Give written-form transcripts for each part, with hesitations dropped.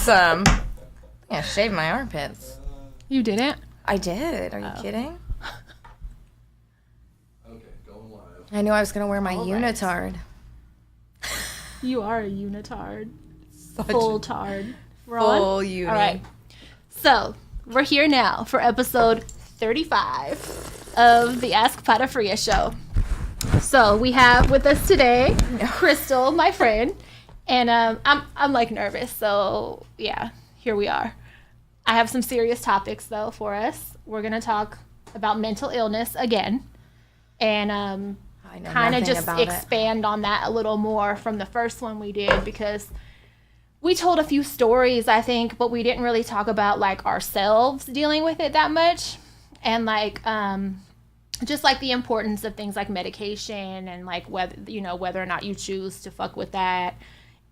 some. Yeah, shave my armpits. You didn't? I did. Are you kidding? Okay, going live. I knew I was going to wear my unitard. You are a unitard. Such Full tard. We're full on? uni. All right. So, we're here now for episode 35 of the Ask Patafria Show. So, we have with us today Crystal, my friend, and I'm like nervous. So, yeah, here we are. I have some serious topics though for us. We're going to talk about mental illness again. And kind of just expand on that a little more from the first one we did, because we told a few stories, I think, but we didn't really talk about like ourselves dealing with it that much, and like just like the importance of things like medication and like whether or not you choose to fuck with that.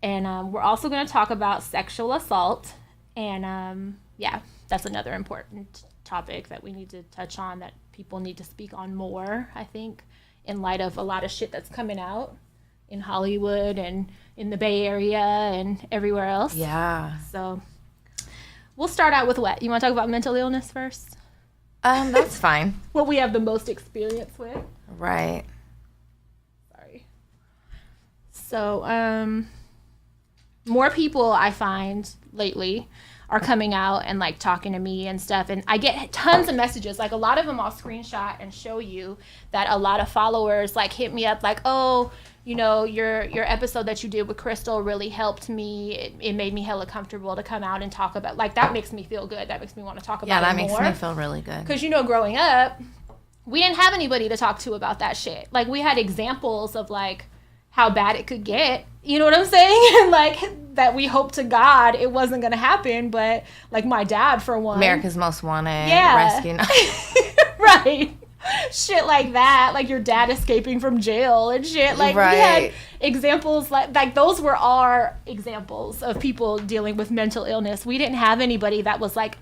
And we're also going to talk about sexual assault, and yeah, that's another important topic that we need to touch on, that people need to speak on more, I think, in light of a lot of shit that's coming out in Hollywood and in the Bay Area and everywhere else. Yeah. So we'll start out with what? You want to talk about mental illness first? That's fine. What we have the most experience with. Right. Sorry. So, more people I find lately are coming out and like talking to me and stuff, and I get tons of messages, like a lot of them I'll screenshot and show you, that a lot of followers like hit me up like, oh, you know, your episode that you did with Crystal really helped me. It made me hella comfortable to come out and talk about, like, that makes me feel good. That makes me want to talk about it more. Yeah, that makes me feel really good. Because, you know, growing up, we didn't have anybody to talk to about that shit. Like, we had examples of like how bad it could get, you know what I'm saying? And like that we hope to God it wasn't gonna happen, but like my dad, for one, America's Most Wanted, yeah, rescue. right, shit like that, like your dad escaping from jail and shit, like right. We had examples like those were our examples of people dealing with mental illness. We didn't have anybody that was like,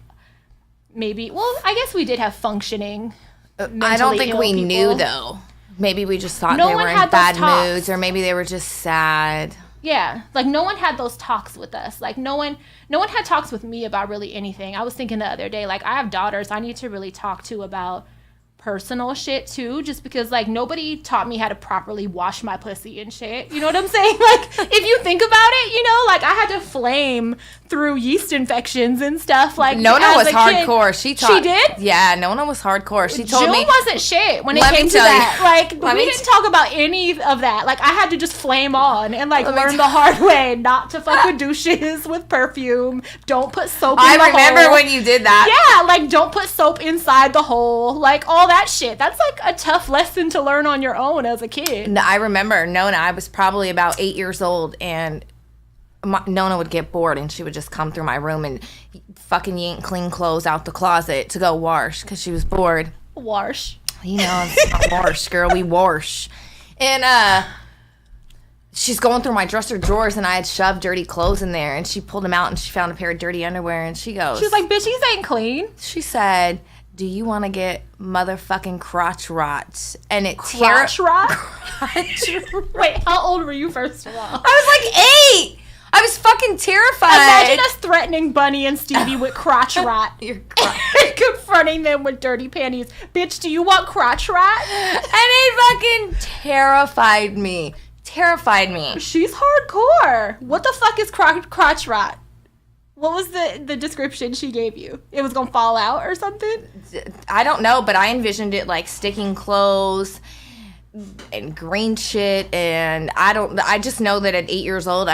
maybe, well, I guess we did have functioning I don't think we people. knew though. Maybe we just thought No they one were in had those bad talks. moods, or maybe they were just sad. Yeah, like no one had those talks with us. Like no one had talks with me about really anything. I was thinking the other day, like, I have daughters I need to really talk to about personal shit too, just because like nobody taught me how to properly wash my pussy and shit. You know what I'm saying? Like, if you think about it, you know, like I had to flame through yeast infections and stuff. Like, Nona was hardcore. She did? Yeah, Nona was hardcore. She told me June wasn't shit when it Let me came to tell you. that. Like, we didn't talk about any of that. Like, I had to just flame on and like Let me learn the hard way not to fuck with douches with perfume. Don't put soap in the hole. I remember when you did that. Yeah, like don't put soap inside the hole. Like all that shit. That's like a tough lesson to learn on your own as a kid. I remember Nona. I was probably about 8 years old, and Nona would get bored, and she would just come through my room and fucking yank clean clothes out the closet to go wash because she was bored. Wash. You know, it's not wash, girl. We wash. And she's going through my dresser drawers, and I had shoved dirty clothes in there, and she pulled them out, and she found a pair of dirty underwear, and she goes, She was like, bitch, these ain't clean. She said, do you want to get motherfucking crotch rot? And it Crotch rot? Wait, how old were you, first of all? I was like 8. I was fucking terrified. Imagine us threatening Bunny and Stevie with crotch rot. You're crotch. Confronting them with dirty panties. Bitch, do you want crotch rot? And it fucking terrified me. Terrified me. She's hardcore. What the fuck is crotch rot? What was the description she gave you? It was gonna fall out or something? I don't know, but I envisioned it like sticking clothes and green shit, and I just know that at 8 years old,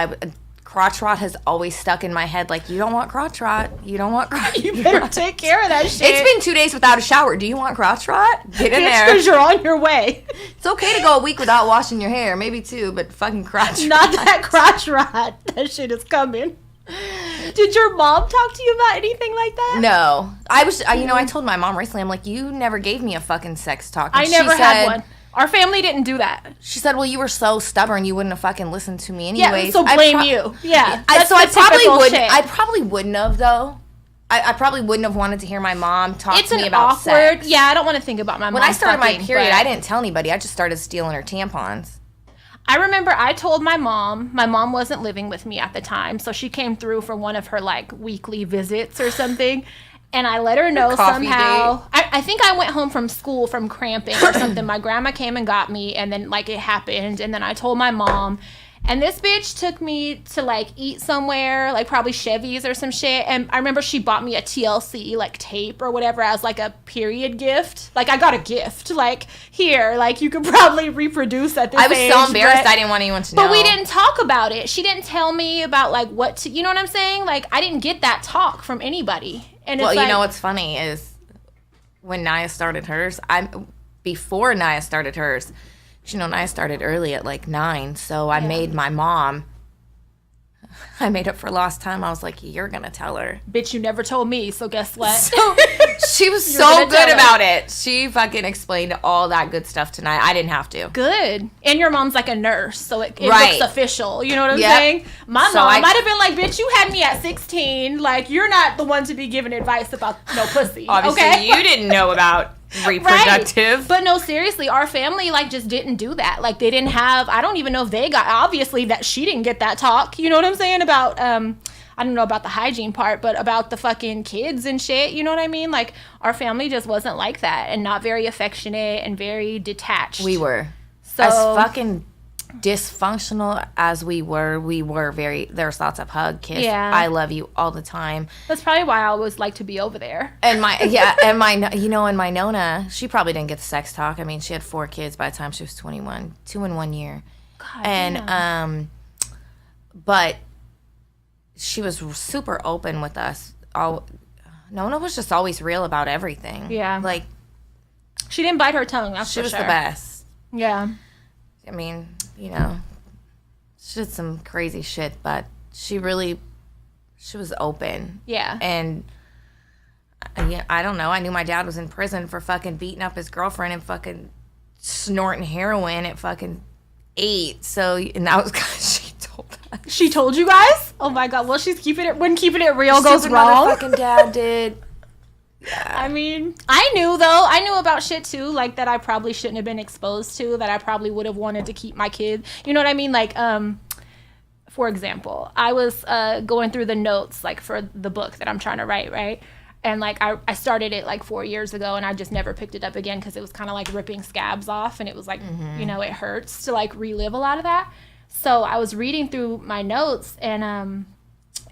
crotch rot has always stuck in my head. Like, you don't want crotch rot. You don't want crotch rot. You better take care of that shit. It's been 2 days without a shower. Do you want crotch rot? Get in there. Because you're on your way. It's okay to go a week without washing your hair. Maybe 2, but fucking crotch rot. Not that crotch rot. That shit is coming. Did your mom talk to you about anything like that? No. I told my mom recently, I'm like, you never gave me a fucking sex talk. And I never had one. Our family didn't do that. She said, well, you were so stubborn, you wouldn't have fucking listened to me anyways. Yeah, so blame you. Yeah. I probably wouldn't have, though. I probably wouldn't have wanted to hear my mom talk to me about sex. Yeah, I don't want to think about my mom. When I started my period, I didn't tell anybody. I just started stealing her tampons. I remember I told my mom wasn't living with me at the time, so she came through for one of her like weekly visits or something. And I let her know somehow. I think I went home from school from cramping or something. My grandma came and got me, and then like it happened. And then I told my mom. And this bitch took me to like eat somewhere, like probably Chevy's or some shit. And I remember she bought me a TLC like tape or whatever as like a period gift. Like I got a gift, like here, like you could probably reproduce at this age. I was so embarrassed. I didn't want anyone to know. But we didn't talk about it. She didn't tell me about like what to, you know what I'm saying? Like I didn't get that talk from anybody. And well, it's you know what's funny is when Naya started hers, before Naya started hers, you know, Naya started early at like 9, so I made my mom. I made up for lost time. I was like, you're gonna tell her. Bitch, you never told me, so guess what? So she was so good about it. She fucking explained all that good stuff tonight. I didn't have to. Good. And your mom's like a nurse, so it looks official. You know what I'm saying? My So mom might have been like, bitch, you had me at 16. Like, you're not the one to be giving advice about no pussy. Obviously, okay? you didn't know about reproductive. Right. But no, seriously, our family like just didn't do that. Like they didn't have, I don't even know if they got, obviously that she didn't get that talk. You know what I'm saying? About, I don't know about the hygiene part, but about the fucking kids and shit. You know what I mean? Like our family just wasn't like that and not very affectionate and very detached. We were. So, as fucking dysfunctional as we were very, there was lots of hug, kiss, I love you all the time. That's probably why I always like to be over there. And my Nona, she probably didn't get the sex talk. I mean, she had 4 kids by the time she was 21, 2 in 1 year. God, and but she was super open with us. Nona was just always real about everything. Yeah. Like she didn't bite her tongue, that's she for was sure. the best. Yeah. I mean, you know, she did some crazy shit, but she was open. Yeah. And I don't know. I knew my dad was in prison for fucking beating up his girlfriend and fucking snorting heroin at fucking 8. So, and that was she told us. She told you guys? Oh my God. Well, she's keeping it real goes wrong. Fucking dad did. Yeah. I mean, I knew about shit too, like that I probably shouldn't have been exposed to, that I probably would have wanted to keep my kid. You know what I mean? Like, for example, I was going through the notes, like for the book that I'm trying to write, right? And like I started it like 4 years ago and I just never picked it up again because it was kind of like ripping scabs off and it was like, you know, it hurts to like relive a lot of that. So I was reading through my notes and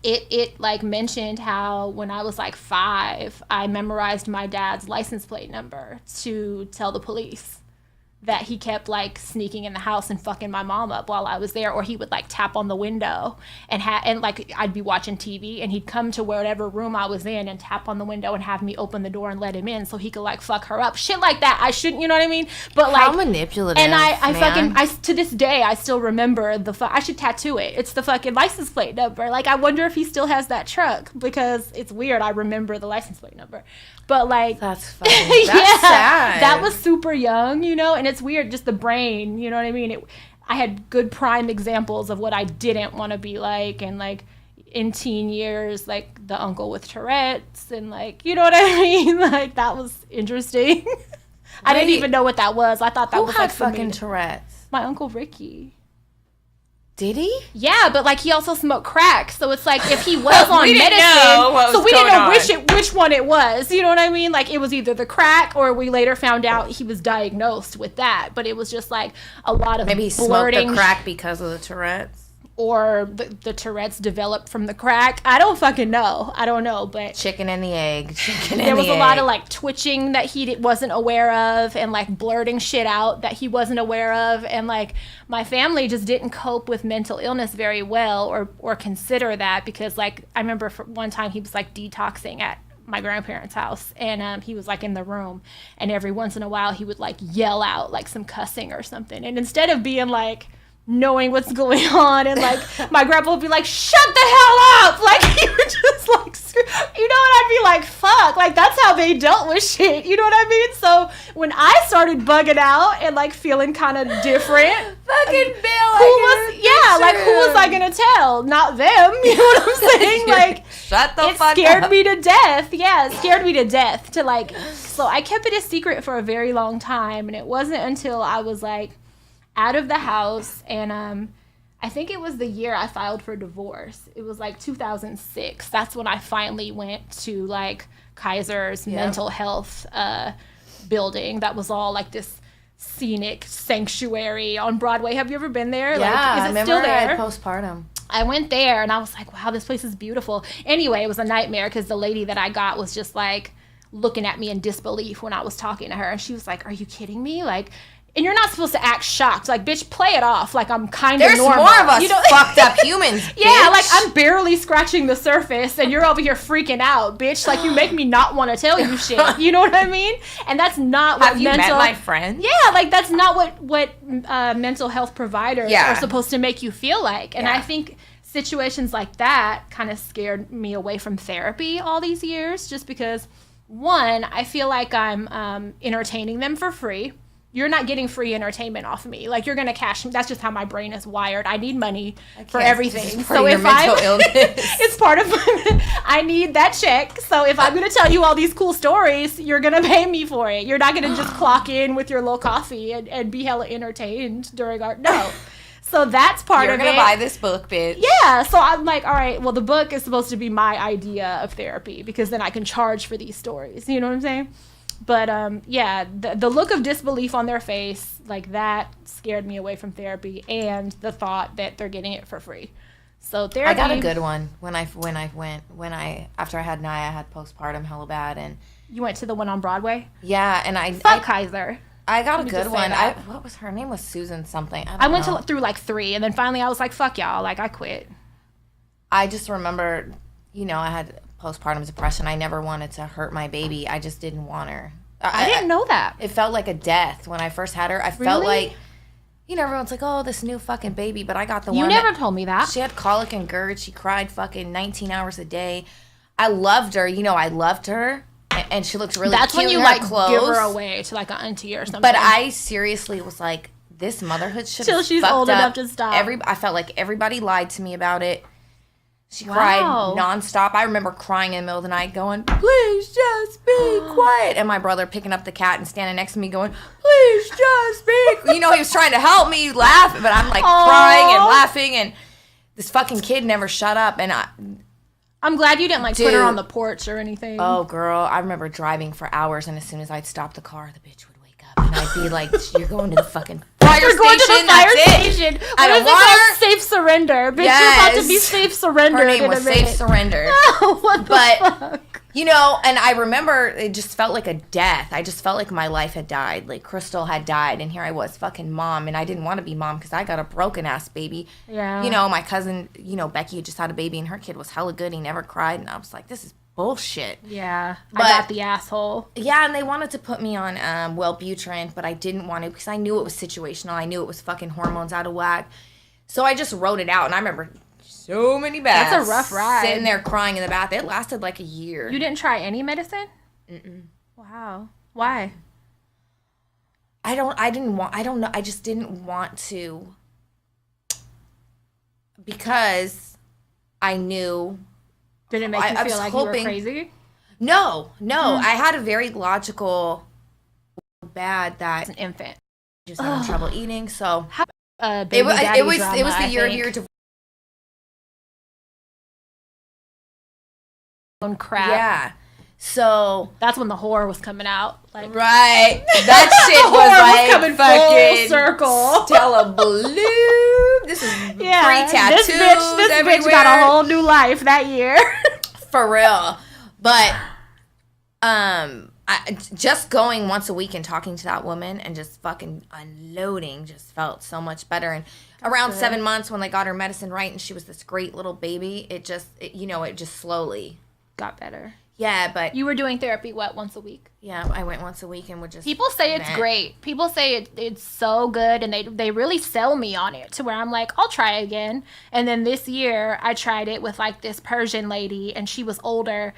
it like mentioned how when I was like 5, I memorized my dad's license plate number to tell the police that he kept like sneaking in the house and fucking my mom up while I was there, or he would like tap on the window and like I'd be watching TV and he'd come to whatever room I was in and tap on the window and have me open the door and let him in so he could like fuck her up, shit like that. I shouldn't, you know what I mean? But like how manipulative. And I to this day I still remember I should tattoo it. It's the fucking license plate number. Like I wonder if he still has that truck because it's weird. I remember the license plate number. But like that's funny. That's sad. That was super young, you know, and it's weird, just the brain, you know what I mean? I had good prime examples of what I didn't want to be like, and like in teen years, like the uncle with Tourette's, and like, you know what I mean? Like that was interesting. I didn't even know what that was. I thought that was like fucking Tourette's. My uncle Ricky. Did he? Yeah, but like he also smoked crack, so it's like if he was on medicine, we didn't know which one it was. You know what I mean? Like it was either the crack, or we later found out he was diagnosed with that. But it was just like a lot of maybe he smoked the crack because of the Tourette's. Or the Tourette's developed from the crack. I don't fucking know. I don't know, but chicken and the egg. There was a lot of like twitching that he wasn't aware of, and like blurting shit out that he wasn't aware of, and like my family just didn't cope with mental illness very well, or consider that, because like I remember for one time he was like detoxing at my grandparents' house, and he was like in the room, and every once in a while he would like yell out like some cussing or something, and instead of being like knowing what's going on, and like my grandpa would be like, shut the hell up, like he would just like, you know, and I'd be like, fuck, like that's how they dealt with shit, you know what I mean? So when I started bugging out and like feeling kind of different, fucking Bill, who was I gonna tell? Not them, you know what I'm saying? Like shut the fuck up. It scared me to death. Yeah, it scared me to death to like, so I kept it a secret for a very long time, and it wasn't until I was like out of the house, and I think it was the year I filed for divorce. It was like 2006. That's when I finally went to like Kaiser's mental health building. That was all like this scenic sanctuary on Broadway. Have you ever been there? Yeah, like, is it I remember still there? I had postpartum. I went there and I was like, wow, this place is beautiful. Anyway, it was a nightmare because the lady that I got was just like looking at me in disbelief when I was talking to her. And she was like, are you kidding me? Like, and you're not supposed to act shocked. Like, bitch, play it off. Like, I'm kind of normal. There's more of us fucked up humans, bitch. Yeah, like, I'm barely scratching the surface, and you're over here freaking out, bitch. Like, you make me not want to tell you shit. You know what I mean? And that's not what Have you met my friend? Yeah, like, that's not what mental health providers are supposed to make you feel like. And I think situations like that kind of scared me away from therapy all these years, just because, one, I feel like I'm entertaining them for free. You're not getting free entertainment off me. Like, you're going to cash me. That's just how my brain is wired. I need money for everything. So if it's part of I need that check. So if I'm going to tell you all these cool stories, you're going to pay me for it. You're not going to just clock in with your little coffee and be hella entertained during our, no. So that's part of it. You're going to buy this book, bitch. Yeah. So I'm like, all right, well, the book is supposed to be my idea of therapy because then I can charge for these stories. You know what I'm saying? But, yeah, the look of disbelief on their face, like, that scared me away from therapy, and the thought that they're getting it for free. So therapy... I got a good one after I had Naya, I had postpartum hella bad, and... You went to the one on Broadway? Yeah, and Fuck Kaiser. I got a good one. What was her name? Was Susan something. I went through, like, 3, and then finally I was like, fuck y'all, like, I quit. I just remember, you know, I had... postpartum depression. I never wanted to hurt my baby. I just didn't want her. I didn't know that. It felt like a death when I first had her. I felt like, you know, everyone's like, oh, this new fucking baby, but I got the one. You never told me that. She had colic and GERD. She cried fucking 19 hours a day. I loved her. You know, I loved her. And she looked really That's cute. That's when you, like, give her away to, like, an auntie or something. But I seriously was like, this motherhood should have Till she's old enough to stop. I felt like everybody lied to me about it. She cried nonstop. I remember crying in the middle of the night going, please just be quiet. And my brother picking up the cat and standing next to me going, please just be quiet. You know, he was trying to help me laugh, but I'm like crying and laughing. And this fucking kid never shut up. And I'm glad you didn't like put her on the porch or anything. Oh, girl. I remember driving for hours. And as soon as I'd stop the car, the bitch would wake up. And I'd be like, you're going to the fucking fire station. Going to the fire station. I don't want her. Safe surrender. Bitch, you're about to be safe surrendered. Her name was Safe Surrender. No, what the fuck? You know, and I remember it just felt like a death. I just felt like my life had died. Like Crystal had died, and here I was, fucking mom, and I didn't want to be mom because I got a broken ass baby. Yeah. You know, my cousin, you know, Becky had just had a baby, and her kid was hella good. He never cried, and I was like, this is bullshit. Yeah, I got the asshole. Yeah, and they wanted to put me on Wellbutrin, but I didn't want to because I knew it was situational. I knew it was fucking hormones out of whack. So I just wrote it out, and I remember so many baths. That's a rough ride. Sitting there crying in the bath. It lasted like a year. You didn't try any medicine? Mm-mm. Wow. Why? I don't know. I just didn't want to because I knew. Did it make you feel like you were crazy? No. I had a very logical bad that as an infant. Just having trouble eating, so it was the year to crap. Yeah. So that's when the horror was coming out. Like, right. That shit was coming fucking full circle. Stella Bloom. This is pre-tattoos. This bitch got a whole new life that year. For real. But just going once a week and talking to that woman and just fucking unloading just felt so much better. And around 7 months when they got her medicine right and she was this great little baby, it just slowly got better. Yeah, but you were doing therapy once a week? Yeah, I went once a week and would just. People say it's great. People say it's so good, and they really sell me on it to where I'm like, I'll try again. And then this year I tried it with like this Persian lady, and she was older.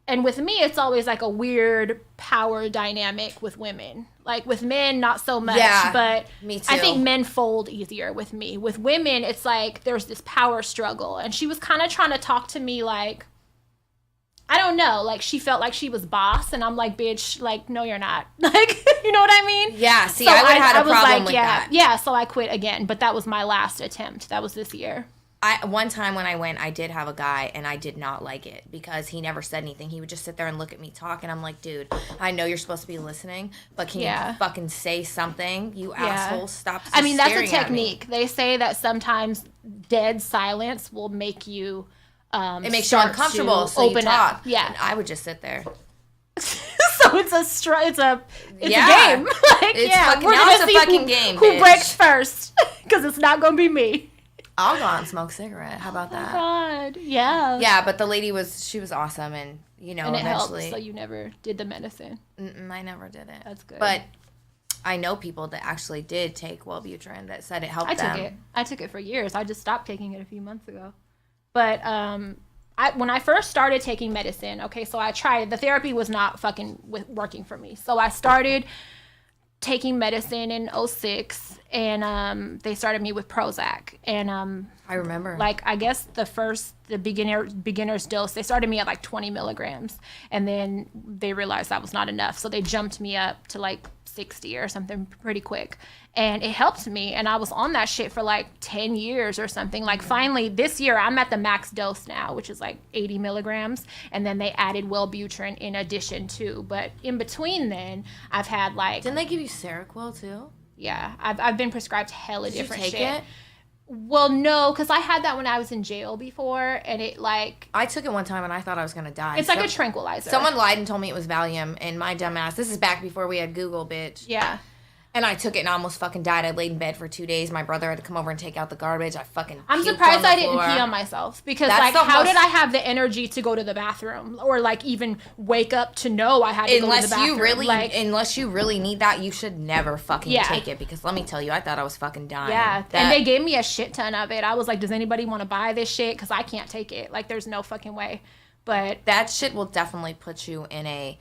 And with me, it's always like a weird power dynamic with women. Like with men, not so much. Yeah, but me too. I think men fold easier with me. With women, it's like there's this power struggle. And she was kind of trying to talk to me like, I don't know, like, she felt like she was boss, and I'm like, bitch, like, no, you're not. Like, you know what I mean? Yeah, see, so I would have had a problem with that. Yeah, so I quit again, but that was my last attempt. That was this year. One time when I went, I did have a guy, and I did not like it because he never said anything. He would just sit there and look at me talk, and I'm like, dude, I know you're supposed to be listening, but can you fucking say something, you asshole? Stop I mean, that's a technique. They say that sometimes dead silence will make you... it makes you uncomfortable, so you talk. Up. Yeah, and I would just sit there. So it's a game. Like, it's a fucking game. Who breaks first? Because it's not gonna be me. I'll go out and smoke a cigarette. How about that? Oh God, yeah. Yeah, but the lady she was awesome, and and eventually. Helped, so you never did the medicine. I never did it. That's good. But I know people that actually did take Wellbutrin that said it helped them. I took it for years. I just stopped taking it a few months ago. But when I first started taking medicine, okay, so I tried. The therapy was not fucking working for me. So I started taking medicine in 2006, and they started me with Prozac. And I remember. Like, I guess the beginner's dose, they started me at like 20 milligrams. And then they realized that was not enough. So they jumped me up to like 60 or something pretty quick, and it helped me, and I was on that shit for like 10 years or something. Like, finally this year I'm at the max dose now, which is like 80 milligrams, and then they added Wellbutrin in addition too. But in between then, I've had like... Didn't they give you Seroquel too? Yeah, I've been prescribed hella different shit. Did you take it? Well, no, because I had that when I was in jail before, and it like... I took it one time, and I thought I was going to die. It's like a tranquilizer. Someone lied and told me it was Valium, and my dumbass... This is back before we had Google, bitch. Yeah. And I took it and I almost fucking died. I laid in bed for 2 days. My brother had to come over and take out the garbage. I'm surprised I didn't pee on myself. Because, like, how did I have the energy to go to the bathroom? Or, like, even wake up to know I had to go to the bathroom? Unless you really need that, you should never fucking take it. Because let me tell you, I thought I was fucking dying. Yeah. And they gave me a shit ton of it. I was like, does anybody want to buy this shit? Because I can't take it. Like, there's no fucking way. But that shit will definitely put you in a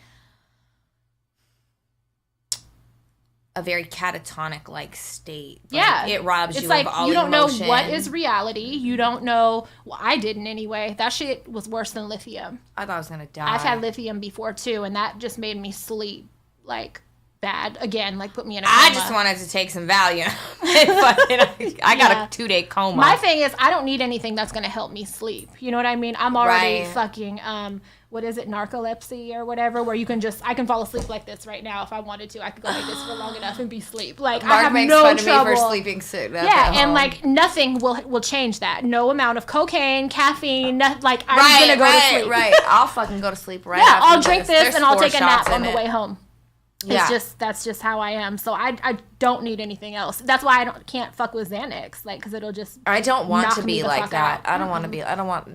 very catatonic like state. Yeah, it robs you like of all you don't emotion. know what is reality. You don't know. Well, I didn't anyway. That shit was worse than lithium. I thought I was gonna die. I've had lithium before too, and that just made me sleep like bad again. Like put me in a coma. I just wanted to take some Valium. I got a 2-day coma. My thing is, I don't need anything that's gonna help me sleep. You know what I mean? I'm already fucking what is it, narcolepsy or whatever, where I can fall asleep like this right now if I wanted to. I could go like this for long enough and be asleep. Like, Mark I have makes no fun trouble. Of me for sleeping sick. Yeah, and like nothing will change that. No amount of cocaine, caffeine, like I'm gonna go to sleep. Right. I'll fucking go to sleep right after I'll drink this and I'll take a nap on the way home. That's just how I am. So I don't need anything else. That's why I can't fuck with Xanax, like, because it'll just. I don't want to be like that. I don't want to be. I don't want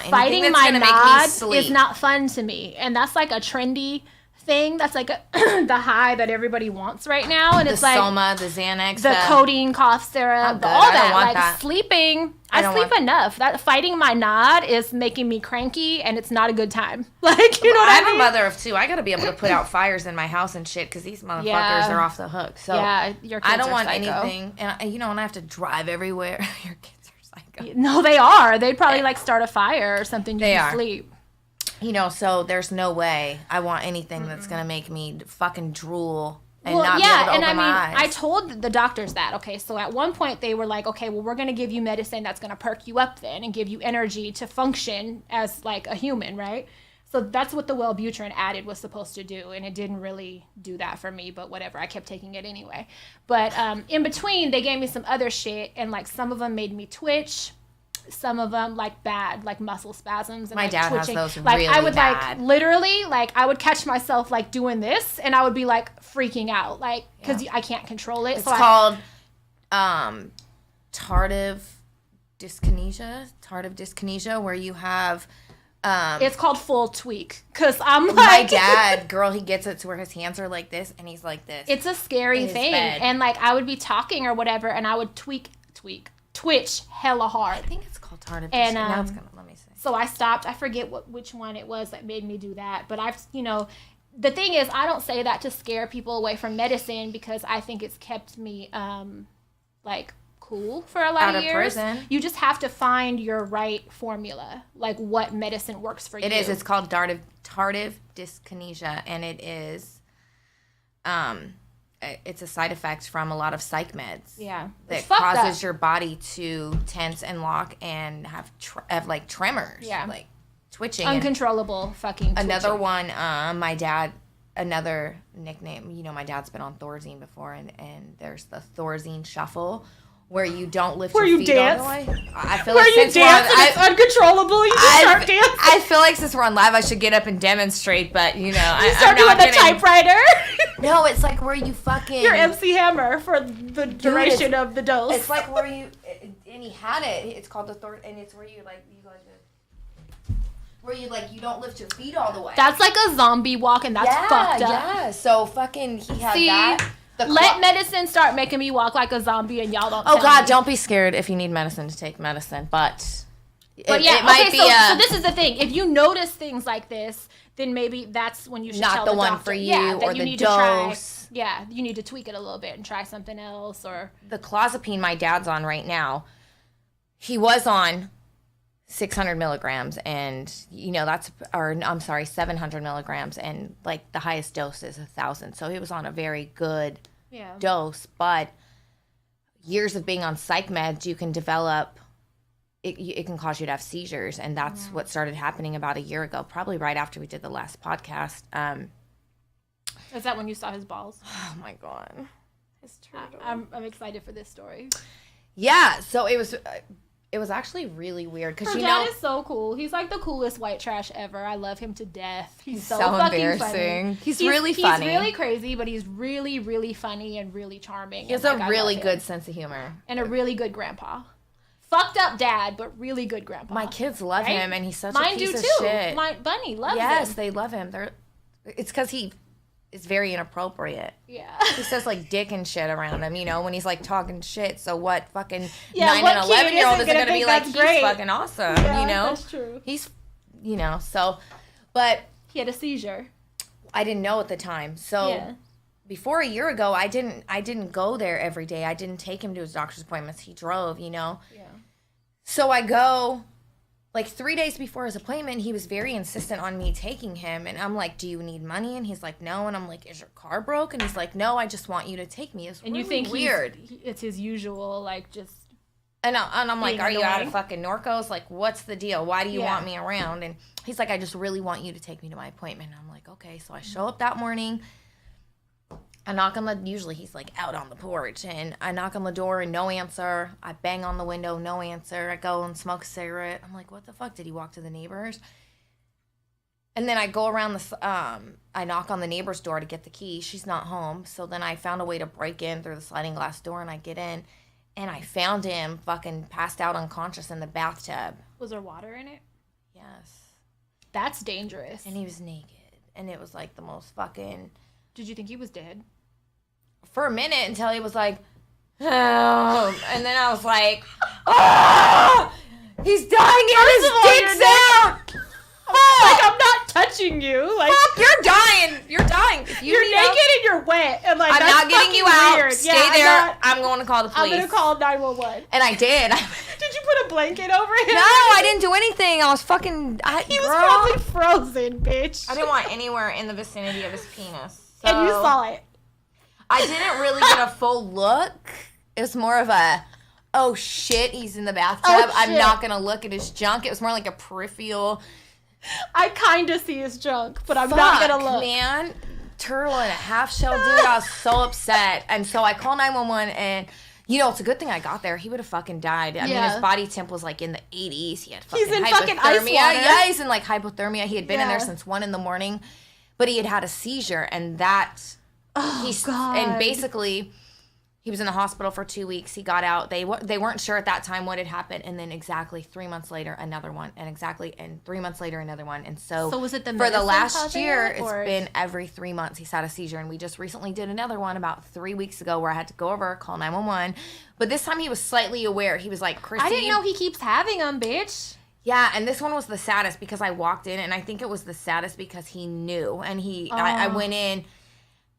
anything fighting that's my gonna make me nod sleep. is not fun to me, and that's like a trendy thing. That's like the high that everybody wants right now, and it's like Soma, the Xanax, the codeine, cough syrup, all that. Like that. Sleeping, I sleep enough. That fighting my nod is making me cranky, and it's not a good time. Like, you know what I mean? I'm a mother of 2. I got to be able to put out fires in my house and shit because these motherfuckers are off the hook. So your kids I don't want psycho. anything, and I have to drive everywhere. Your kids are psycho. No, they are. They'd probably like start a fire or something. You can sleep. So there's no way I want anything that's gonna make me fucking drool and not be able to open my eyes. I told the doctors that. Okay, so at one point they were like, okay, well, we're gonna give you medicine that's gonna perk you up then and give you energy to function as like a human, right? So that's what the Wellbutrin added was supposed to do, and it didn't really do that for me, but whatever. I kept taking it anyway. But in between, they gave me some other shit, and like some of them made me twitch. Some of them like bad, like muscle spasms and my like dad twitching. has those like really I would bad. like literally like I would catch myself like doing this, and I would be like freaking out, like because I can't control it. It's called tardive dyskinesia, where you have. It's called full tweak because I'm like my dad, girl, he gets it to where his hands are like this and he's like this. It's a scary thing, and like I would be talking or whatever, and I would twitch hella hard. I think it's called tardive dyskinesia. Now it's gonna let me see. So I stopped. I forget which one it was that made me do that, but I've the thing is, I don't say that to scare people away from medicine because I think it's kept me like cool for a lot Out of of years. prison. You just have to find your right formula, like what medicine works for you. It is. It's called tardive dyskinesia, and it is, it's a side effect from a lot of psych meds. Yeah. That causes your body to tense and lock and have like tremors. Yeah. Like twitching. Uncontrollable fucking twitching. Another one, my dad, another nickname, you know, my dad's been on Thorazine before, and there's the Thorazine shuffle, where you don't lift your feet dance? all the way. I feel Where like you since dance and it's uncontrollable, you just start dancing. I feel like since we're on live, I should get up and demonstrate, but you know, You start doing the typewriter. No, it's like where you fucking... Your MC Hammer for the duration of the dose. It's like where you... And he had it. It's called the Thor... And it's where you like where you like, you don't lift your feet all the way. That's like a zombie walk, and that's fucked up. Yeah, so fucking he had that. Let medicine start making me walk like a zombie, and y'all don't. Oh God, don't be scared if you need medicine to take medicine, but yeah, it might be so this is the thing. If you notice things like this, then maybe that's when you should tell the doctor. Not the one for you, or the dose. You need to tweak it a little bit and try something else, or the clozapine my dad's on right now. He was on 600 milligrams, and you know 700 milligrams, and like the highest dose is 1,000. So he was on a very good dose, but years of being on psych meds, you can develop. It can cause you to have seizures, and that's what started happening about a year ago, probably right after we did the last podcast. Is that when you saw his balls? Oh my God, his turtle. I'm excited for this story. Yeah, so it was actually really weird because Her dad is so cool. He's like the coolest white trash ever. I love him to death. He's so fucking embarrassing. Funny. He's really funny. He's really crazy, but he's really, really funny and really charming. He has a really good sense of humor and a really good grandpa. Fucked up dad, but really good grandpa. My kids love him, and he's such Mine a piece do of too. shit. My bunny loves him. Yes, they love him. It's because he is very inappropriate. Yeah. He says like dick and shit around him, you know, when he's like talking shit. So what fucking 9 what and 11-year-old isn't going to be like, he's great. fucking awesome, Yeah, you know? That's true. He's, you know, so, but. He had a seizure. I didn't know at the time. So before a year ago, I didn't go there every day. I didn't take him to his doctor's appointments. He drove, you know? Yeah. So I go, like 3 days before his appointment, he was very insistent on me taking him. And I'm like, do you need money? And he's like, no. And I'm like, is your car broke? And he's like, no, I just want you to take me. It's and really you think weird. It's his usual, like, just... And I'm like, are you out of annoying? fucking Norcos? Like, what's the deal? Why do you want me around? And he's like, I just really want you to take me to my appointment. And I'm like, okay. So I show up that morning. I knock on usually he's like out on the porch, and I knock on the door and no answer. I bang on the window, no answer. I go and smoke a cigarette. I'm like, what the fuck? Did he walk to the neighbors? And then I go around I knock on the neighbor's door to get the key. She's not home. So then I found a way to break in through the sliding glass door, and I get in, and I found him fucking passed out unconscious in the bathtub. Was there water in it? Yes. That's dangerous. And he was naked, and it was like the most fucking... Did you think he was dead? For a minute, until he was like, oh, and then I was like, oh, he's dying and his dick's out. Like, I'm not touching you. Like, fuck, you're dying. You're dying. If you're naked and you're wet. And like, I'm that's not getting you out. weird. Stay there. I'm going to call the police. I'm going to call 911. And I did. Did you put a blanket over him? No, I didn't do anything. I was fucking... He was probably frozen, bitch. I didn't want anywhere in the vicinity of his penis. So. And you saw it. I didn't really get a full look. It was more of a, oh shit, he's in the bathtub. Oh, I'm not going to look at his junk. It was more like a peripheral. I kind of see his junk, but I'm not going to look. Man, turtle and a half shell, dude. I was so upset. And so I call 911, and, you know, it's a good thing I got there. He would have fucking died. I mean, his body temp was like in the 80s. He had fucking He's in hypothermia. fucking ice water. Yeah, he's in like hypothermia. He had been in there since 1 a.m, but he had a seizure, and that... Oh, God. And basically, he was in the hospital for 2 weeks. He got out. They weren't sure at that time what had happened. And then exactly 3 months later, another one. And 3 months later, another one. And so was it for the last year, it's been every 3 months he's had a seizure. And we just recently did another one about 3 weeks ago where I had to go over, call 911. But this time he was slightly aware. He was like, Chrissy. I didn't know he keeps having them, bitch. Yeah, and this one was the saddest because I walked in, and I think it was the saddest because he knew. And I went in...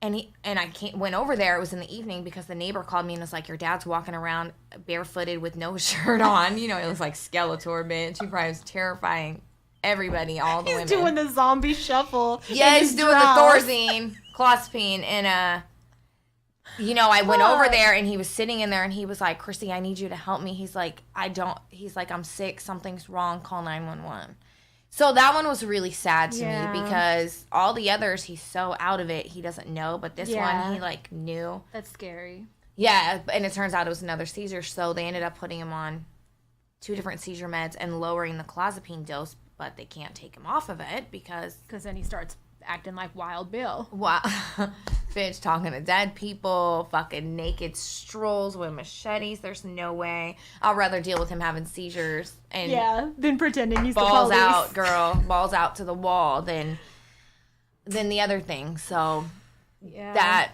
And I went over there. It was in the evening because the neighbor called me and was like, your dad's walking around barefooted with no shirt on. You know, it was like Skeletor, bitch. He probably was terrifying everybody, all the women. He's doing the zombie shuffle. Yeah, he's doing the Thorazine, clozapine. And, you know, I went over there and he was sitting in there and he was like, Chrissy, I need you to help me. He's like, I'm sick. Something's wrong. Call 911. So that one was really sad to me because all the others, he's so out of it, he doesn't know. But this one, he, like, knew. That's scary. Yeah, and it turns out it was another seizure. So they ended up putting him on 2 different seizure meds and lowering the clozapine dose. But they can't take him off of it because then he starts acting like Wild Bill. Wow. Bitch, talking to dead people, fucking naked strolls with machetes. There's no way. I'd rather deal with him having seizures and than pretending he's balls the police. out, girl, balls out to the wall than the other thing. So that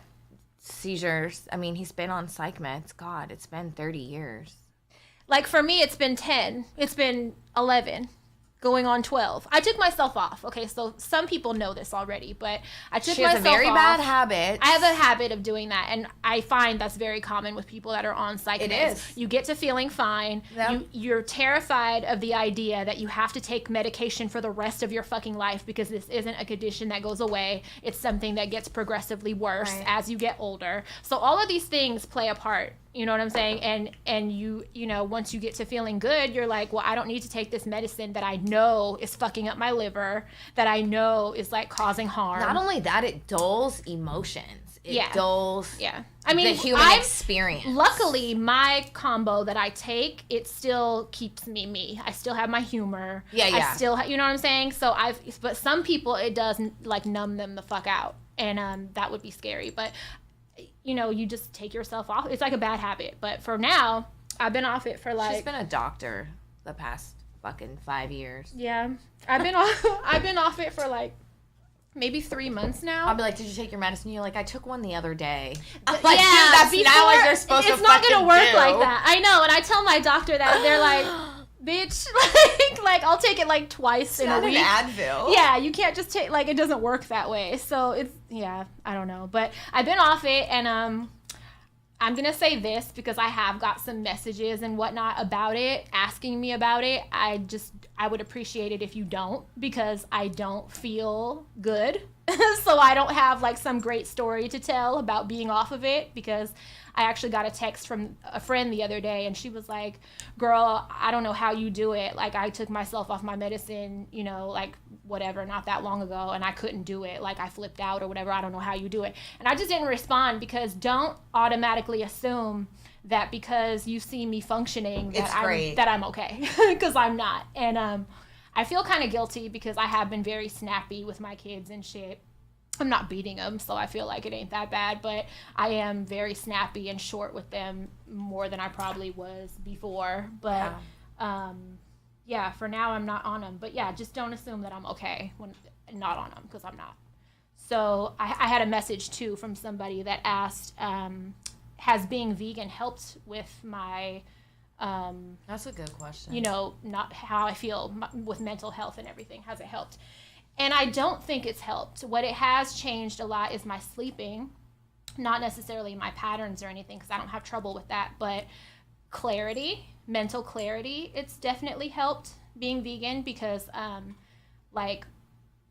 seizures. I mean, he's been on psych meds. God, it's been 30 years. Like for me, it's been 10. It's been 11. Going on 12. I took myself off. Okay, so some people know this already, but I took myself off. She has a very bad habit. I have a habit of doing that, and I find that's very common with people that are on psych meds. It is. You get to feeling fine. Yep. You're terrified of the idea that you have to take medication for the rest of your fucking life because this isn't a condition that goes away. It's something that gets progressively worse as you get older. So all of these things play a part. You know what I'm saying? And you know, once you get to feeling good, you're like, well, I don't need to take this medicine that I know is fucking up my liver, that I know is like causing harm. Not only that, it dulls emotions. It dulls I mean, the human experience. Luckily, my combo that I take, it still keeps me. I still have my humor. I still, you know what I'm saying? So but some people, it does like numb them the fuck out. And that would be scary. But you know, you just take yourself off. It's like a bad habit. But for now, I've been off it for like... She's been a doctor the past fucking 5 years. Yeah. I've been off it for like maybe 3 months now. I'll be like, did you take your medicine? You're like, I took one the other day. Like, dude, that's not what you're supposed to fucking do. It's not going to work like that. I know. And I tell my doctor that. They're like... Bitch, like I'll take it like twice in a week. Not an Advil. Yeah, you can't just take, like, it doesn't work that way. So it's, I don't know. But I've been off it, and I'm going to say this because I have got some messages and whatnot about it, asking me about it. I would appreciate it if you don't, because I don't feel good. So I don't have like some great story to tell about being off of it, because I actually got a text from a friend the other day, and she was like, girl, I don't know how you do it. Like, I took myself off my medicine, you know, like, whatever, not that long ago, and I couldn't do it. Like, I flipped out or whatever. I don't know how you do it. And I just didn't respond, because don't automatically assume that because you see me functioning that I'm okay, because I'm not. And I feel kind of guilty because I have been very snappy with my kids and shit. I'm not beating them, so I feel like it ain't that bad, but I am very snappy and short with them more than I probably was before. But for now I'm not on them. But yeah, just don't assume that I'm okay when not on them, because I'm not. So I had a message too from somebody that asked, has being vegan helped with my that's a good question. You know, not how I feel with mental health and everything. Has it helped? And I don't think it's helped. What it has changed a lot is my sleeping, not necessarily my patterns or anything, because I don't have trouble with that, but clarity, mental clarity, it's definitely helped being vegan, because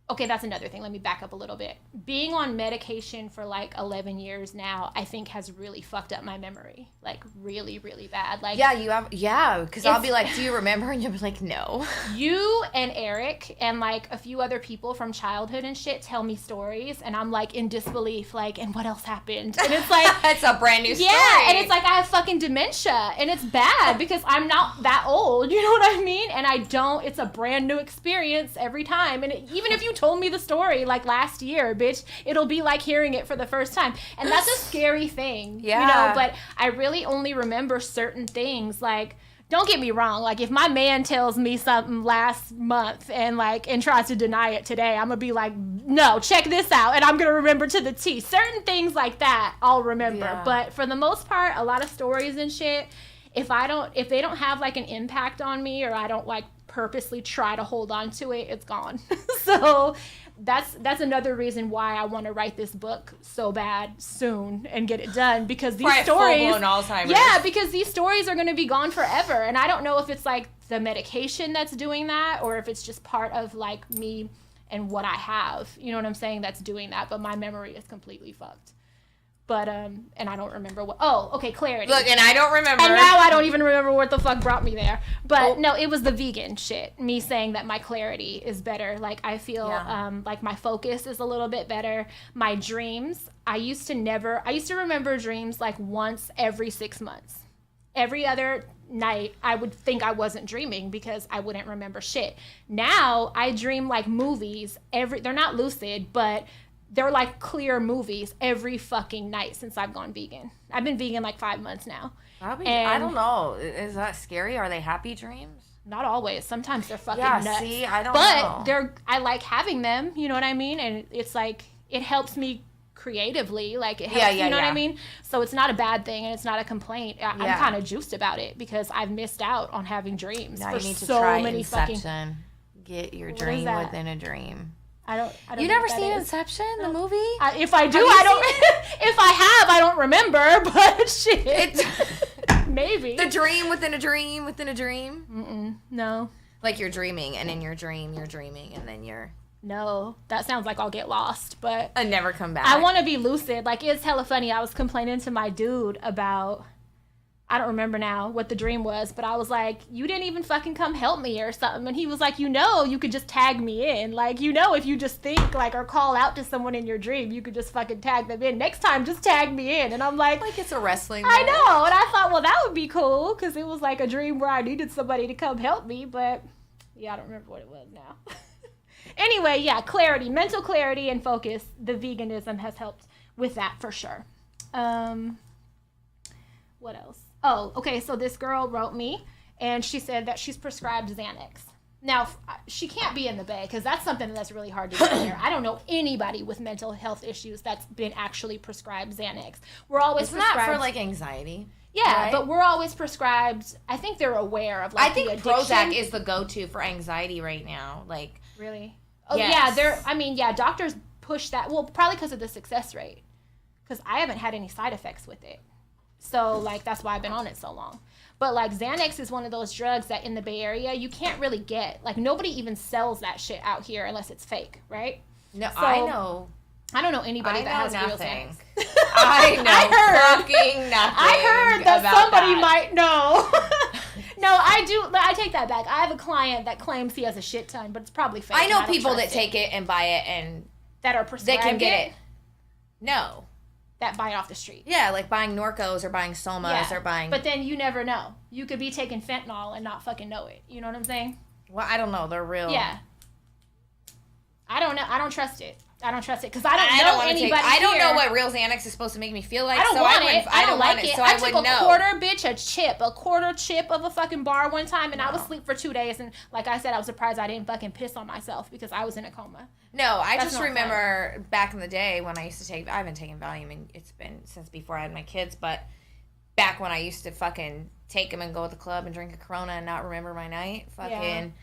okay, that's another thing. Let me back up a little bit. Being on medication for like 11 years now, I think has really fucked up my memory. Like really, really bad. Like because I'll be like, do you remember? And you'll be like, no. You and Eric and like a few other people from childhood and shit tell me stories, and I'm like in disbelief, like, and what else happened? And it's like it's a brand new story. Yeah, and it's like I have fucking dementia, and it's bad because I'm not that old, you know what I mean? And it's a brand new experience every time. And even if you told me the story like last year, bitch, it'll be like hearing it for the first time. And that's a scary thing. Yeah. You know, but I really only remember certain things. Like, don't get me wrong, like if my man tells me something last month and tries to deny it today, I'm gonna be like, no, check this out, and I'm gonna remember to the T. Certain things like that I'll remember. Yeah. But for the most part, a lot of stories and shit, if they don't have like an impact on me, or I don't like purposely try to hold on to it, it's gone. So that's another reason why I want to write this book so bad soon and get it done, because these stories, full-blown Alzheimer's. yeah, because these stories are going to be gone forever, and I don't know if it's like the medication that's doing that, or if it's just part of like me and what I have, you know what I'm saying, that's doing that. But my memory is completely fucked. But, and I don't remember what, okay, clarity. Look, and I don't remember. And now I don't even remember what the fuck brought me there. But no, it was the vegan shit. Me saying that my clarity is better. Like, I feel, like my focus is a little bit better. My dreams, I used to remember dreams like once every 6 months. Every other night, I would think I wasn't dreaming because I wouldn't remember shit. Now, I dream like movies they're not lucid, but they're like clear movies every fucking night since I've gone vegan. I've been vegan like 5 months now. I don't know. Is that scary? Are they happy dreams? Not always. Sometimes they're fucking nuts. See, I don't know. But I like having them, you know what I mean? And it's like, it helps me creatively. Like, it helps, you know what I mean? So it's not a bad thing, and it's not a complaint. I'm kind of juiced about it because I've missed out on having dreams now for you need to so try many Inception. fucking... Get your dream within a dream. I don't you never seen Inception, the movie? If I do, I don't. If I have, I don't remember. But shit, maybe the dream within a dream within a dream. No, like you're dreaming, and in your dream, you're dreaming, and then you're. No, that sounds like I'll get lost, but and never come back. I want to be lucid. Like, it's hella funny. I was complaining to my dude about. I don't remember now what the dream was, but I was like, you didn't even fucking come help me or something. And he was like, you could just tag me in. Like, if you just think, like, or call out to someone in your dream, you could just fucking tag them in. Next time, just tag me in. And I'm like it's a wrestling I know. And I thought, well, that would be cool, because it was like a dream where I needed somebody to come help me. But, yeah, I don't remember what it was now. Anyway, yeah, clarity, mental clarity and focus. The veganism has helped with that for sure. What else? Oh, okay, so this girl wrote me, and she said that she's prescribed Xanax. Now, she can't be in the Bay, because that's something that's really hard to do here. I don't know anybody with mental health issues that's been actually prescribed Xanax. We're always prescribed... Isn't that for, like, anxiety? Yeah, right? But we're always prescribed... I think they're aware of, like, the addiction. Prozac is the go-to for anxiety right now. Like... Really? Oh, yes. yeah, doctors push that. Well, probably because of the success rate. Because I haven't had any side effects with it. So, like, that's why I've been on it so long. But, like, Xanax is one of those drugs that in the Bay Area you can't really get. Like, nobody even sells that shit out here unless it's fake, right? No, so, I know. I don't know anybody that has nothing. real Xanax. I know fucking nothing. I heard that somebody might know. No, I do. I take that back. I have a client that claims he has a shit ton, but it's probably fake. I know people that take it and buy it and... That are prescribed. They can get it. No. That buy it off the street. Yeah, like buying Norcos or buying Somas or buying... But then you never know. You could be taking fentanyl and not fucking know it. You know what I'm saying? Well, I don't know. They're real. Yeah. I don't know. I don't trust it. Because I don't know anybody I don't know what real Xanax is supposed to make me feel like. I don't want it. I don't like it. So I I took wouldn't know. a quarter chip of a fucking bar one time, and I was asleep for 2 days. And like I said, I was surprised I didn't fucking piss on myself because I was in a coma. No, I just remember back in the day when I used to take... I haven't taken Valium, and it's been since before I had my kids, but back when I used to fucking take them and go to the club and drink a Corona and not remember my night, fucking...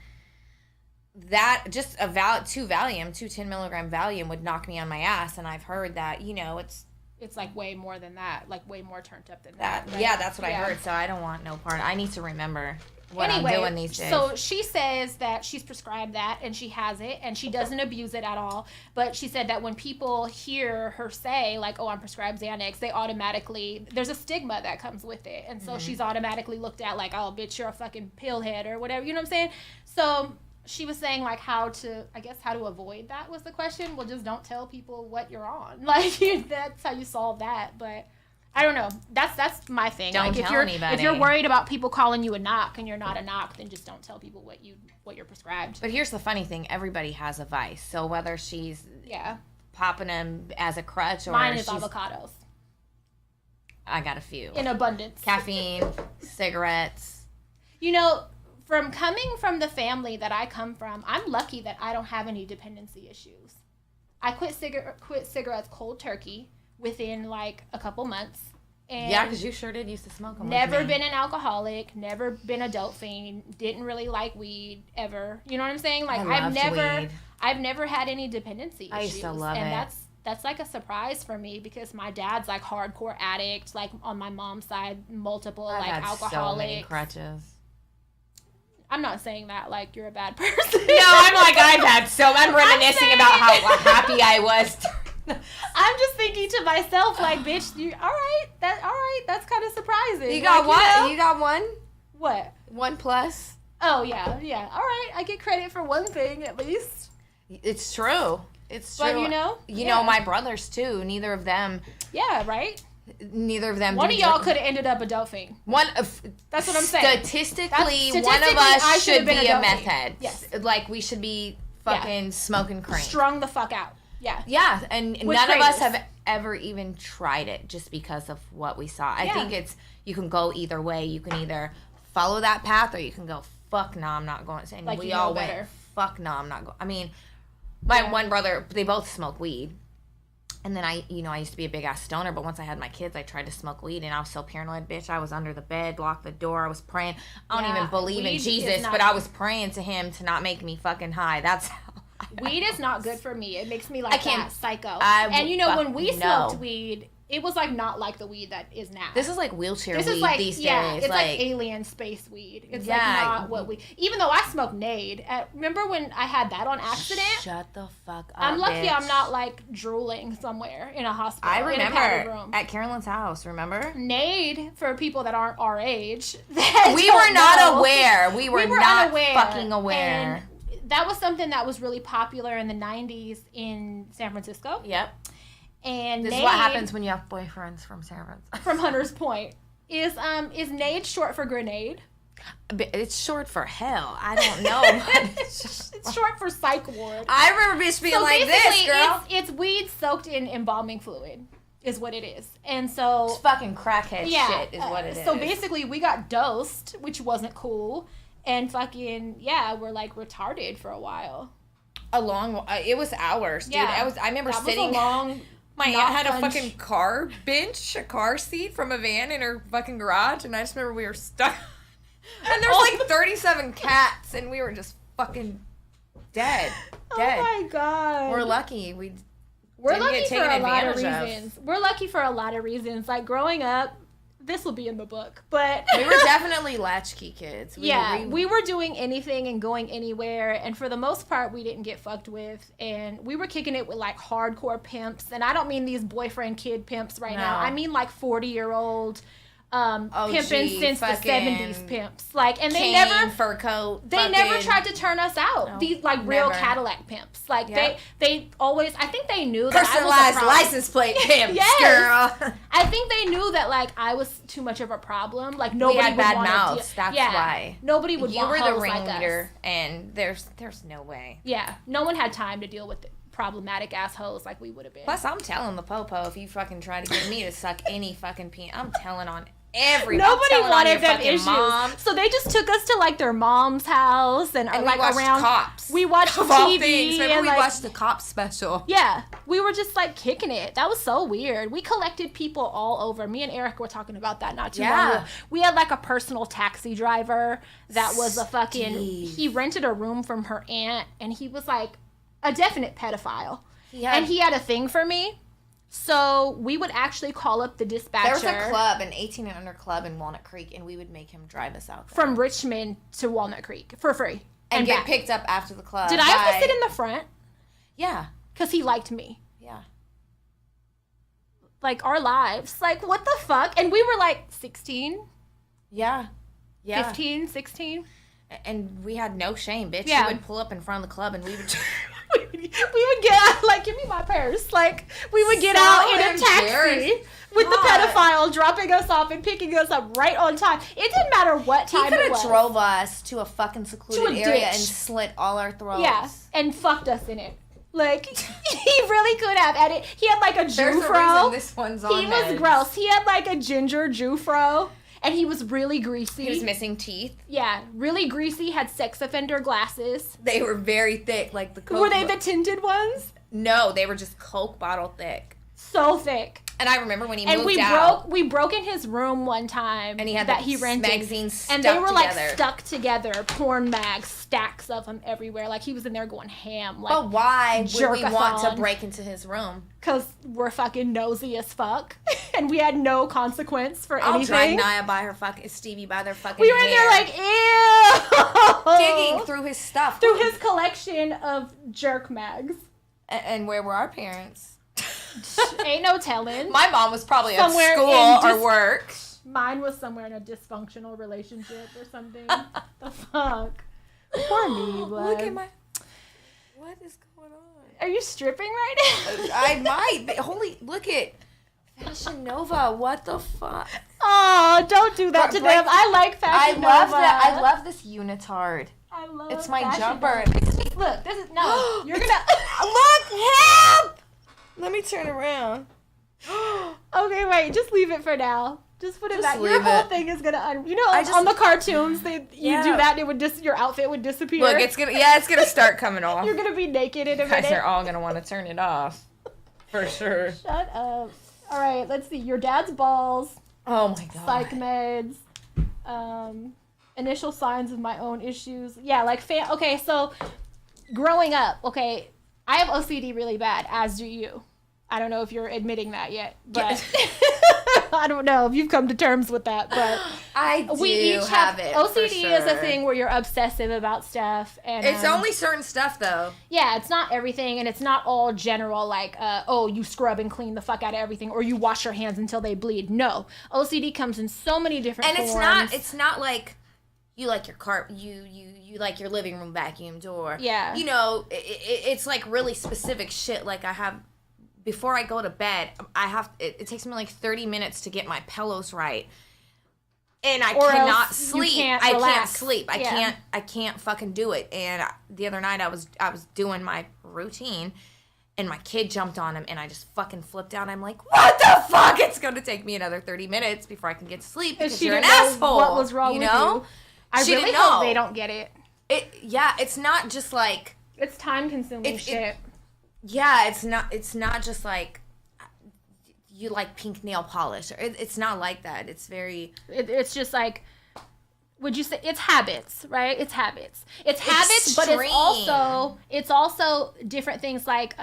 That just two 10 milligram Valium would knock me on my ass, and I've heard that it's like way more than that, like way more turned up than that. Right? Yeah, that's what I heard. So I don't want no part. I need to remember what I'm doing these days. So she says that she's prescribed that and she has it and she doesn't abuse it at all. But she said that when people hear her say like, "Oh, I'm prescribed Xanax," they automatically there's a stigma that comes with it, and so she's automatically looked at like, "Oh, bitch, you're a fucking pillhead" or whatever. You know what I'm saying? So. She was saying, like, how to avoid that was the question. Well, just don't tell people what you're on. Like, that's how you solve that. But I don't know. That's my thing. Don't tell anybody. If you're worried about people calling you a knock and you're not a knock, then just don't tell people what you're prescribed. But here's the funny thing. Everybody has a vice. So whether she's popping them as a crutch or... Mine is avocados. I got a few. In abundance. Caffeine, cigarettes. From coming from the family that I come from, I'm lucky that I don't have any dependency issues. I quit cigarettes cold turkey within like a couple months. And yeah, because you sure did used to smoke them. Never been an alcoholic, never been a dope fiend, didn't really like weed ever. You know what I'm saying? Like I've never had any dependency issues. I used to love and that's like a surprise for me because my dad's like hardcore addict, like on my mom's side, multiple I've like had alcoholics. so many crutches. I'm not saying that like you're a bad person. No, I'm like I'm reminiscing about how happy I was. I'm just thinking to myself, like, bitch, all right, that's kind of surprising. You got like, what? You know? You got one? What? 1+? Oh, yeah. All right, I get credit for one thing, at least. It's true. It's true. But, you know, my brothers, too. Neither of them. Yeah, right? Neither of them. One of y'all could have ended up a dope fiend. That's what I'm saying. Statistically, one of us should be a meth head. Yes. Like, we should be fucking smoking crank. Strung the fuck out. Yeah. Yeah, and none of us have ever even tried it just because of what we saw. I think you can go either way. You can either follow that path or you can go, fuck no, I'm not going. And like we all went, fuck no, I'm not going. I mean, my one brother, they both smoke weed. And then I used to be a big ass stoner, but once I had my kids, I tried to smoke weed and I was so paranoid, bitch. I was under the bed, locked the door, I was praying. I don't even believe in Jesus, but I was praying to him to not make me fucking high. That's how. Weed is not good for me. It makes me like that psycho. And when we smoked weed, it was like not like the weed that is now. This is like wheelchair weed these days. Yeah, it's like alien space weed. It's like not what we. Even though I smoked Nade. Remember when I had that on accident? Shut the fuck up. I'm lucky bitch. I'm not like drooling somewhere in a hospital. I remember in a padded room. At Carolyn's house. Remember? Nade, for people that aren't our age. We were not aware. We were not fucking aware. And that was something that was really popular in the 90s in San Francisco. Yep. And this is what happens when you have boyfriends from San Francisco. From Hunter's Point. Is Nade short for grenade? It's short for hell. I don't know. It's short for psych ward. I remember bitch being like this, girl. It's weed soaked in embalming fluid. Is what it is. And so it's fucking crackhead shit is what it is. So basically we got dosed, which wasn't cool. And fucking, we're like retarded for a while. It was hours, dude. Yeah. I remember sitting. My aunt had a fucking a car seat from a van in her fucking garage, and I just remember we were stuck. And there's like 37 cats, and we were just fucking dead. Oh my god. We're lucky. We're lucky for a lot of reasons. We're lucky for a lot of reasons. Like growing up, this will be in the book, but we were definitely latchkey kids. We were doing anything and going anywhere, and for the most part, we didn't get fucked with, and we were kicking it with like hardcore pimps, and I don't mean these boyfriend kid pimps now. I mean like 40-year-old pimping since the 70s pimps, like, and they never fur coat. They never tried to turn us out. No, these like real Cadillac pimps, like they always. I think they knew that personalized license plate pimps, girl. I think they knew that like I was too much of a problem. Like nobody had bad mouths. That's why nobody would. You were the ringleader, and there's no way. Yeah, no one had time to deal with problematic assholes like we would have been. Plus, I'm telling the popo if you fucking try to get me to suck any fucking pee, I'm telling on everybody. Nobody wanted them issues. Mom. So they just took us to like their mom's house and like we watched around Cops. We watched TV. Remember we watched the Cops special. Yeah. We were just like kicking it. That was so weird. We collected people all over. Me and Eric were talking about that not too long ago. We had like a personal taxi driver that was a fucking he rented a room from her aunt, and he was like a definite pedophile. And he had a thing for me. So we would actually call up the dispatcher. There was a club, an 18 and under club in Walnut Creek, and we would make him drive us out there. From Richmond to Walnut Creek for free. And get picked up after the club. Did I have to sit in the front? Yeah. Because he liked me. Yeah. Like, our lives. Like, what the fuck? And we were like 16. Yeah. 15, 16. And we had no shame, bitch. Yeah. We would pull up in front of the club, and we would... we would get out, like, give me my purse. Like, we would get out in a taxi with the pedophile dropping us off and picking us up right on time. It didn't matter what time it was. He could have drove us to a fucking secluded area and slit all our throats. Yeah, and fucked us in it. Like, he really could have. He had, like, a Jufro. This one's on He was gross. He had, like, a ginger Jufro. And he was really greasy. He was missing teeth. Yeah, really greasy, had sex offender glasses. They were very thick, like the Coke. Were they the tinted ones? No, they were just Coke bottle thick. So thick. And I remember when he and moved out. we broke in his room one time, And he had that he rented, magazines stuck and they were like together. stuck together, porn mags, stacks of them everywhere. Like he was in there going ham. Like, But why would we want jerk-a-thon. to break into his room? Because we're fucking nosy as fuck, and we had no consequence for I'll drag anything. Naya by her fucking Stevie by their fucking We were in there hair, like, ew, digging through his stuff. through his collection of jerk mags. And where were our parents? Ain't no telling. My mom was probably Somewhere at school in or work. Mine was somewhere in a dysfunctional relationship or something. The fuck? Poor me, blood. Look at my. What is going on? Are you stripping right now? I might. Holy, look at Fashion Nova. What the fuck? Oh, don't do that to them. I like I Fashion love Nova. that. I love this unitard. I love It's my Fashion jumper. Nova. Look, this is no. You're gonna Look, help! Let me turn around. Okay, wait. Just leave it for now. Just put it Just back. Your leave whole it. thing is gonna I just- on the cartoons, you Yeah. do that, and it would your outfit would disappear. Look, it's gonna start coming off. You're gonna be naked in a You guys minute. are all gonna want to turn it off, for sure. Shut up. All right, let's see. Your dad's balls, Oh my god. psych meds, initial signs of my own issues. Yeah, like okay, so growing up, okay, I have OCD really bad, as do you. I don't know if you're admitting that yet, but I don't know if you've come to terms with that, but I do we each have it. for OCD is a sure. thing where you're obsessive about stuff, and It's only certain stuff though. yeah, it's not everything, and it's not all general like oh, you scrub and clean the fuck out of everything, or you wash your hands until they bleed. No, OCD comes in so many different And forms. it's not like you like your you like your living room vacuumed, or Yeah. you know, it's like really specific shit. Like I have, before I go to bed, it takes me like 30 minutes to get my pillows right, and I Or cannot else you sleep. can't I can't relax. sleep. Yeah. I can't fucking do it. And the other night I was doing my routine, and my kid jumped on him, and I just fucking flipped out. I'm like, what the fuck? It's going to take me another 30 minutes before I can get to sleep because she you're an didn't know asshole. what was wrong you with know? you. I She really didn't hope know. they don't get it. It's not just like, It's time consuming It- shit. yeah, it's not just like you like pink nail polish. It's not like that. It's very It's just like, would you say it's habits, right? It's habits. It's habits, but it's also different things like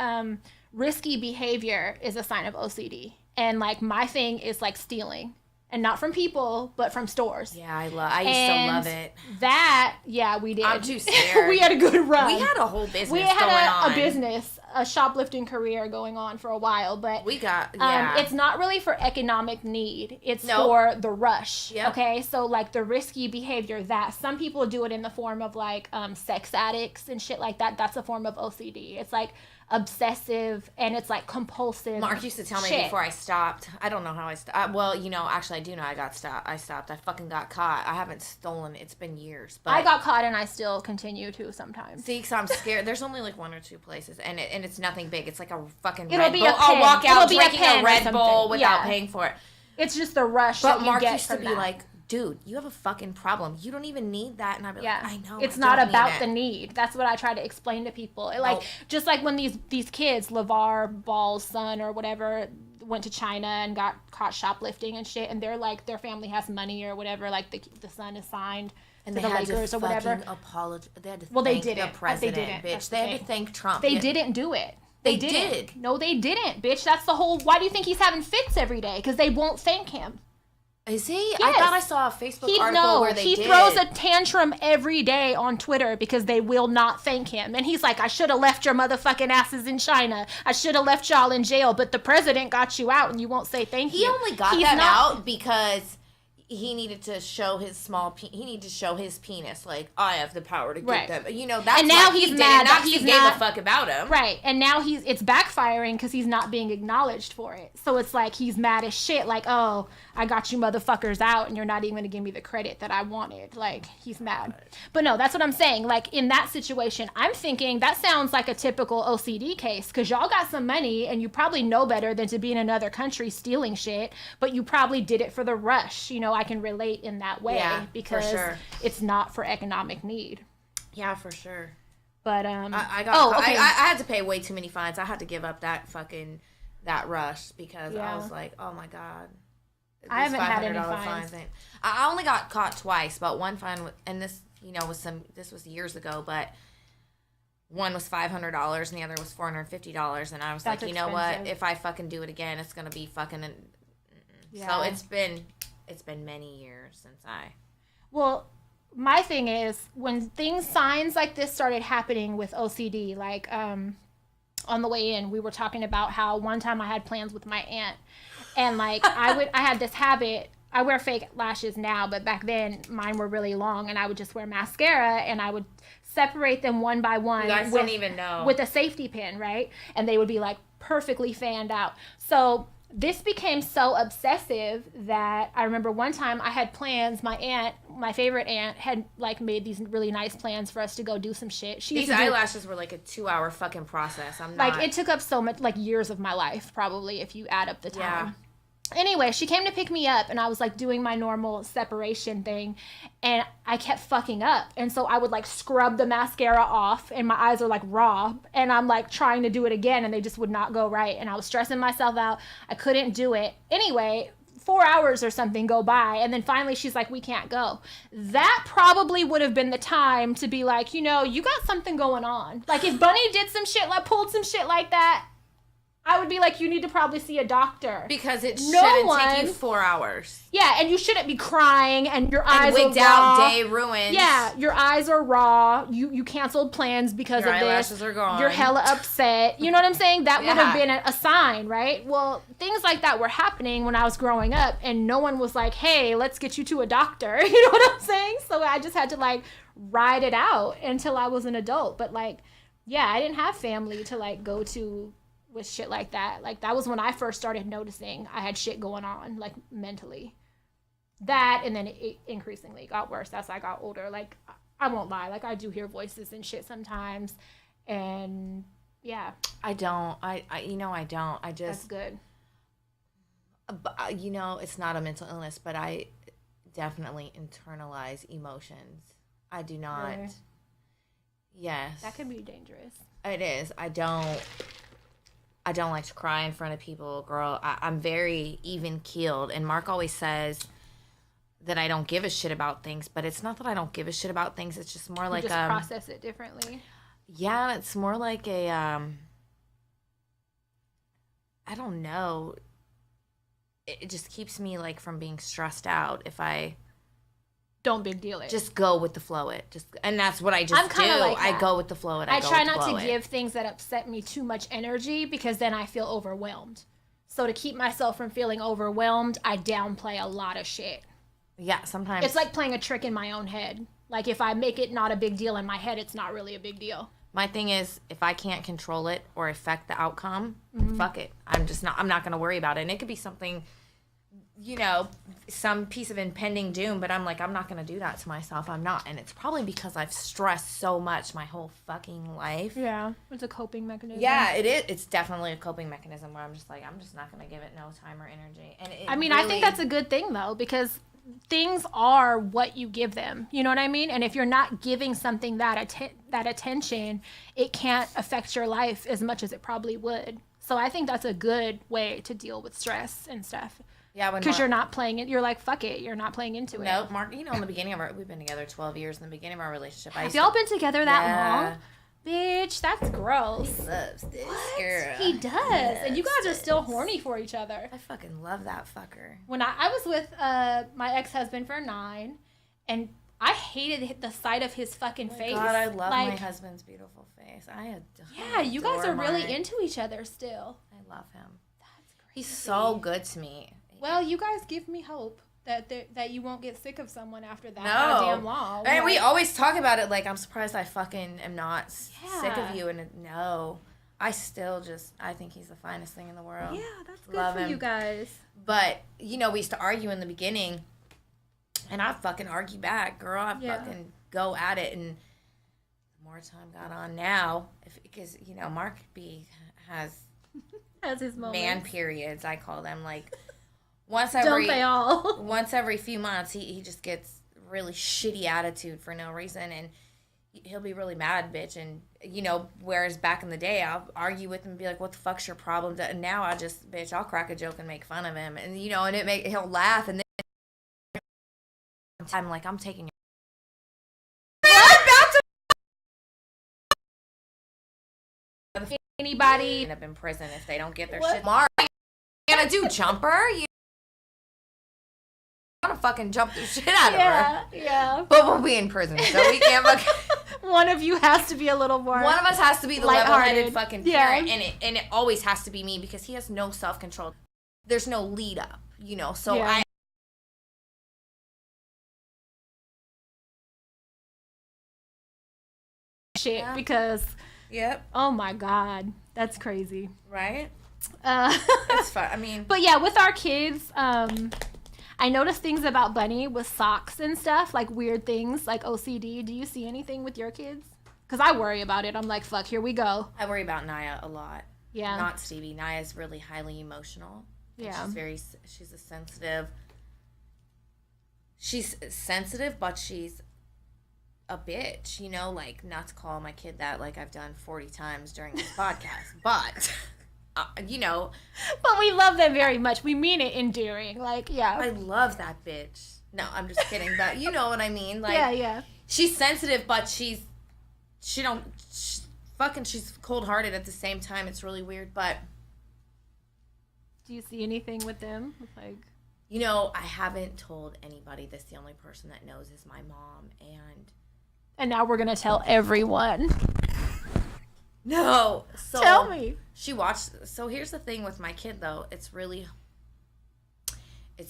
risky behavior is a sign of OCD. And like my thing is like stealing. And not from people, but from stores. yeah. I used to love it. That, yeah, we did. I'm too scared. We had a good run. We had a whole business We going had on. a business, a shoplifting career going on for a while, but We got yeah. it's not really for economic need. It's Nope. for the rush. Yep. Okay, so like the risky behavior that some people do it in the form of like sex addicts and shit like that. That's a form of OCD. It's like obsessive and it's like compulsive. Mark used to tell me shit. before I stopped. I don't know how I stopped. Well, you know, actually, I do know I stopped. I fucking got caught. I haven't stolen. It's been years. But I got caught and I still continue to sometimes. see, because I'm scared. There's only like one or two places, and it's nothing big. It's like a fucking It'll Red be Bull. a I'll pen. walk out It'll be a drinking pen a or Red something. Bull without Yeah. paying for it. It's just the rush But that you Mark get used to from be that. like, dude, you have a fucking problem. You don't even need that. And I'd be Yeah, like, I know. it's I not don't need about it. the need. That's what I try to explain to people. Like, Nope. just like when these kids, LeVar Ball's son or whatever, went to China and got caught shoplifting and shit, and they're like, their family has money or whatever. Like the son is signed And to they the had Lakers to or whatever. fucking apologize. They had to Well, they thank didn't. the president, They didn't. That's bitch. the They had to thing. thank Trump. They Yeah. didn't do it. They didn't. did. No, they didn't, bitch. That's the whole. Why do you think he's having fits every day? Because they won't thank him. Is he? I Yes. thought I saw a Facebook article where they he did. throws a tantrum every day on Twitter because they will not thank him. And he's like, I should have left your motherfucking asses in China. I should have left y'all in jail. But the president got you out and you won't say thank you. He only got He's them not- out because he needed to show his he needed to show his penis, like, I have the power to get Right. them. You know, that's And now why he's he mad did it, that not 'cause he's he gave not- a fuck about him. Right. And now it's backfiring because he's not being acknowledged for it. So it's like he's mad as shit. Like, oh, I got you motherfuckers out and you're not even going to give me the credit that I wanted. Like, he's mad. But no, that's what I'm saying. Like, in that situation, I'm thinking that sounds like a typical OCD case because y'all got some money and you probably know better than to be in another country stealing shit, but you probably did it for the rush. You know, I can relate in that way Yeah, for because sure. it's not for economic need. Yeah, for sure. But I got. oh, okay. I had to pay way too many fines. I had to give up that fucking that rush because I Yeah. was like, oh my God. I haven't had any $500 fines. I only got caught twice, but one fine, and this, this was years ago, but one was $500 and the other was $450, and I was That's like, you know what? expensive. If I fucking do it again, it's gonna be fucking. Yeah. So it's been many years since I. Well, my thing is when signs like this started happening with OCD, like on the way in, we were talking about how one time I had plans with my aunt, and like I had this habit. I wear fake lashes now, but back then mine were really long, and I would just wear mascara, and I would separate them one by one. You guys didn't even know. With a safety pin, right? And they would be like perfectly fanned out. So this became so obsessive that I remember one time I had plans. My aunt, my favorite aunt, had like made these really nice plans for us to go do some shit. These eyelashes were like a 2-hour fucking process. I'm not. Like, it took up so much, like years of my life, probably, if you add up the time. Yeah. Anyway, she came to pick me up, and I was like doing my normal separation thing, and I kept fucking up. And so I would like scrub the mascara off, and my eyes are like raw, and I'm like trying to do it again, and they just would not go right. And I was stressing myself out. I couldn't do it. Anyway, 4 hours or something go by, and then finally she's like, we can't go. That probably would have been the time to be like, you got something going on. Like, if Bunny did some shit, like pulled some shit like that, I would be like, you need to probably see a doctor. Because it shouldn't take you 4 hours. Yeah, and you shouldn't be crying, and your eyes wigged are raw. out, day ruined. Yeah, your eyes are raw. You canceled plans because your of this. eyelashes are gone. You're hella upset. You know what I'm saying? That would have Yeah. been a sign, right? Well, things like that were happening when I was growing up, and no one was like, hey, let's get you to a doctor. You know what I'm saying? So I just had to, like, ride it out until I was an adult. But, like, yeah, I didn't have family to, like, go to with shit like that. Like, that was when I first started noticing I had shit going on, like, mentally. That, and then it increasingly got worse as I got older. Like, I won't lie, like, I do hear voices and shit sometimes, and yeah. I don't. I don't. I just. That's good. It's not a mental illness, but I definitely internalize emotions. I do not. Really? Yes. That can be dangerous. It is. I don't like to cry in front of people, girl. I'm very even-keeled, and Mark always says that I don't give a shit about things, but it's not that I don't give a shit about things. It's just more like just process it differently. Yeah, it's more like a I don't know. It just keeps me like from being stressed out if I don't big deal it. Just go with the flow. And that's what I just I'm kinda do. like that. I go with the flow. I try not to give things that upset me too much energy because then I feel overwhelmed. So to keep myself from feeling overwhelmed, I downplay a lot of shit. Yeah, sometimes it's like playing a trick in my own head. Like, if I make it not a big deal in my head, it's not really a big deal. My thing is, if I can't control it or affect the outcome, fuck it. I'm not going to worry about it. And it could be something, some piece of impending doom, but I'm like, I'm not going to do that to myself. I'm not. And it's probably because I've stressed so much my whole fucking life. Yeah, it's a coping mechanism. Yeah, it is. It's definitely a coping mechanism where I'm just like, I'm just not going to give it no time or energy. And I think that's a good thing, though, because things are what you give them. You know what I mean? And if you're not giving something that attention, it can't affect your life as much as it probably would. So I think that's a good way to deal with stress and stuff. Yeah, because you're not playing it. You're like, fuck it. You're not playing into it. No, Mark. In the beginning of we've been together 12 years. In the beginning of our relationship, have y'all been together that long? Bitch, that's gross. He loves this what? girl. He does. And you guys are still horny for each other. I fucking love that fucker. When I was with my ex-husband for 9, and I hated the sight of his fucking face. God, I love my husband's beautiful face. Yeah, you guys are really into each other still. I love him. That's crazy. He's so good to me. Well, you guys give me hope that you won't get sick of someone after that goddamn long. And we always talk about it like, I'm surprised I fucking am not sick of you. And no, I still I think he's the finest thing in the world. Yeah, that's good for you guys. But, we used to argue in the beginning, and I'd fucking argue back, girl. I'd fucking go at it. And the more time got on now, because, Mark B has his moments. Man periods, I call them, like... Don't they all? Once every few months, he just gets really shitty attitude for no reason, and he'll be really mad, bitch. And You know, whereas back in the day, I'll argue with him and be like, what the fuck's your problem? And now I'll crack a joke and make fun of him. And, you know, and he'll laugh. And then I'm like, I'm taking your... Anybody end up in prison if they don't get their shit. Tomorrow, you gonna do jumper? You want to fucking jump the shit out of her. Yeah. But we'll be in prison, so we can't fucking... One of you has to be a little more... One of us has to be the level-headed fucking parent, yeah. and it always has to be me because he has no self-control. There's no lead up, you know, so yeah. Shit, yeah. Because... Yep. Oh my God. That's crazy. Right? It's fun. I mean... But yeah, with our kids, I noticed things about Bunny with socks and stuff, like weird things, like OCD. Do you see anything with your kids? Because I worry about it. I'm like, fuck, here we go. I worry about Naya a lot. Yeah. Not Stevie. Naya's really highly emotional. Yeah. She's a sensitive... She's sensitive, but she's a bitch, you know? Like, not to call my kid that like I've done 40 times during this podcast, but... you know, but we love them very much. We mean it endearing. Like, yeah, I love that bitch. No, I'm just kidding, but you know what I mean. Like, yeah. She's sensitive, but she's cold-hearted at the same time. It's really weird, but do you see anything with them? Like, you know, I haven't told anybody this. The only person that knows is my mom, and now we're gonna tell everyone. No. So tell me. She watched. So here's the thing with my kid, though. It's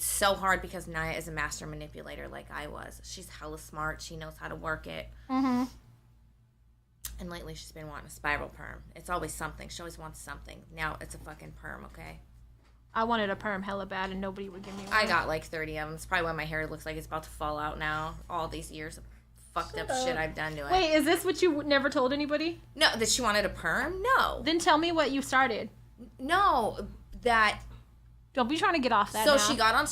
so hard because Naya is a master manipulator like I was. She's hella smart. She knows how to work it. Mm-hmm. And lately she's been wanting a spiral perm. It's always something. She always wants something. Now it's a fucking perm, okay? I wanted a perm hella bad and nobody would give me one. I got like 30 of them. It's probably why my hair looks like it's about to fall out now. All these years of fucked up shit I've done to it. Wait, is this what you never told anybody? No, that she wanted a perm? No. Then tell me what you started. No, that... Don't be trying to get off that So now. she got on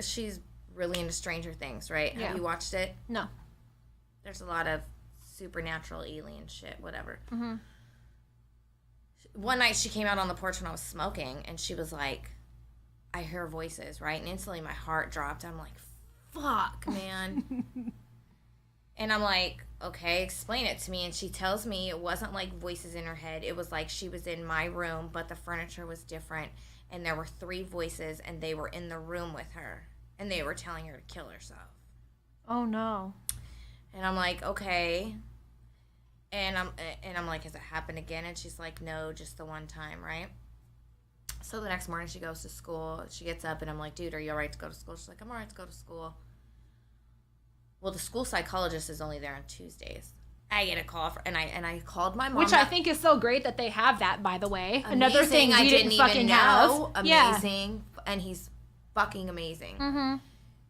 she's really into Stranger Things, right? Yeah. Have you watched it? No. There's a lot of supernatural alien shit, whatever. Mm-hmm. One night she came out on the porch when I was smoking, and she was like, I hear voices, right? And instantly my heart dropped. I'm like, fuck, man. And I'm like, okay, explain it to me. And she tells me it wasn't like voices in her head. It was like she was in my room, but the furniture was different. And there were 3 voices, and they were in the room with her. And they were telling her to kill herself. Oh, no. And I'm like, okay. And I'm like, has it happened again? And she's like, no, just the one time, right? So the next morning she goes to school. She gets up, and I'm like, dude, are you all right to go to school? She's like, I'm all right to go to school. Well, the school psychologist is only there on Tuesdays. I get a call, and I called my mom. Which I think is so great that they have that, by the way. Amazing. Another thing I didn't fucking even know. have. Amazing. Yeah. And he's fucking amazing. Mm-hmm.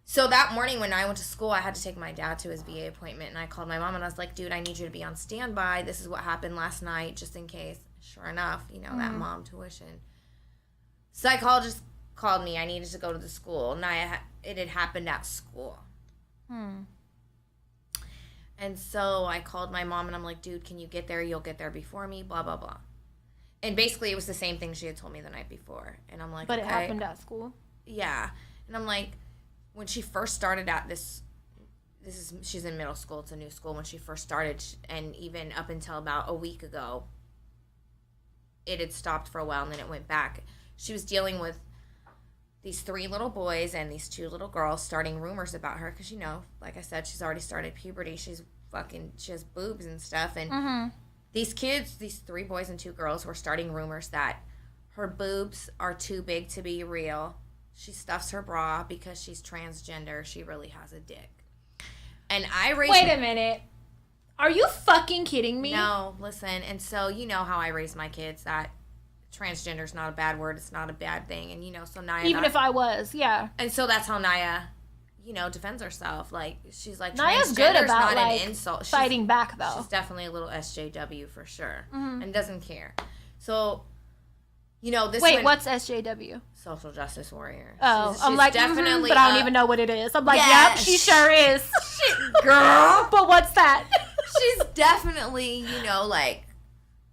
So that morning when I went to school, I had to take my dad to his VA appointment, and I called my mom, and I was like, dude, I need you to be on standby. This is what happened last night, just in case. Sure enough, you know, that mom tuition. Psychologist called me. I needed to go to the school. And it had happened at school. And so I called my mom, and I'm like, dude, can you get there? You'll get there before me, blah, blah, blah. And basically it was the same thing she had told me the night before. And I'm like, but okay. It happened at school? Yeah. And I'm like, when she first started at she's in middle school. It's a new school. When she first started, and even up until about a week ago, it had stopped for a while, and then it went back. She was dealing with these 3 little boys and these 2 little girls starting rumors about her because, you know, like I said, she's already started puberty. She has boobs and stuff. And these kids, these 3 boys and 2 girls were starting rumors that her boobs are too big to be real. She stuffs her bra because she's transgender. She really has a dick. And I raised... Wait a minute. Are you fucking kidding me? No, listen. And so, you know how I raised my kids, that transgender is not a bad word. It's not a bad thing. And, you know, so Naya... Even if I was, yeah. And so that's how Naya, you know, defends herself. Like, she's like, Naya's good about, not like, an insult. Fighting back, though. She's definitely a little SJW for sure. And doesn't care. So, you know, this... Wait, what's SJW? Social justice warrior. Oh, she's I'm like, definitely... but I don't even know what it is. I'm like, yep, she sure is. Shit, girl. But what's that? She's definitely, you know, like,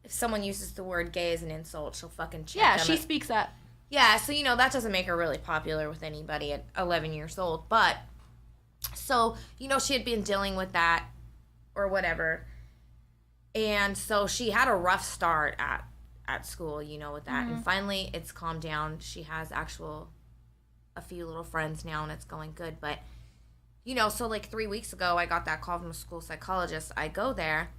if someone uses the word gay as an insult, she'll fucking check Yeah, them. she speaks up. Yeah, so, that doesn't make her really popular with anybody at 11 years old. But, so, she had been dealing with that or whatever. And so she had a rough start at school, with that. Mm-hmm. And finally, it's calmed down. She has a few little friends now, and it's going good. But, so, 3 weeks ago, I got that call from a school psychologist. I go there.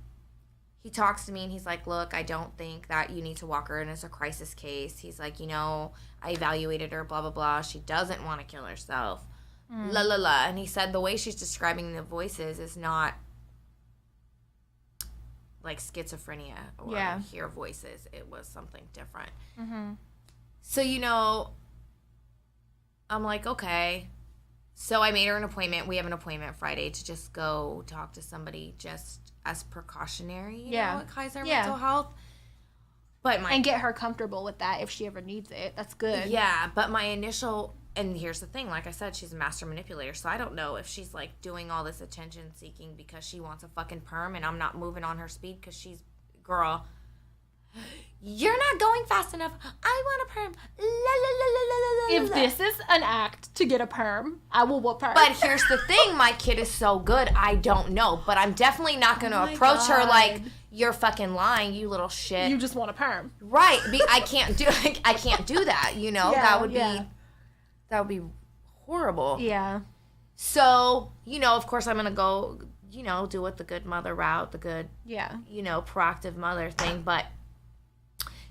He talks to me and he's like, look, I don't think that you need to walk her in as a crisis case. He's like, I evaluated her, blah, blah, blah. She doesn't want to kill herself. La, la, la. And he said the way she's describing the voices is not like schizophrenia or hear voices. It was something different. Mm-hmm. So, I'm like, okay. So I made her an appointment. We have an appointment Friday to just go talk to somebody just as precautionary, at Kaiser Mental Health. But and get her comfortable with that if she ever needs it. That's good. Yeah, but my initial, and here's the thing, like I said, she's a master manipulator, so I don't know if she's like doing all this attention seeking because she wants a fucking perm and I'm not moving on her speed because she's, girl, you're not going fast enough. I want a perm. La, la, la, la, la, la, if this is an act to get a perm, I will whoop her. But here's the thing, my kid is so good, I don't know. But I'm definitely not going to approach her like, you're fucking lying, you little shit. You just want a perm. Right. I can't do that, that would be horrible. Yeah. So, of course I'm going to go, do it the good mother route, the good, proactive mother thing. But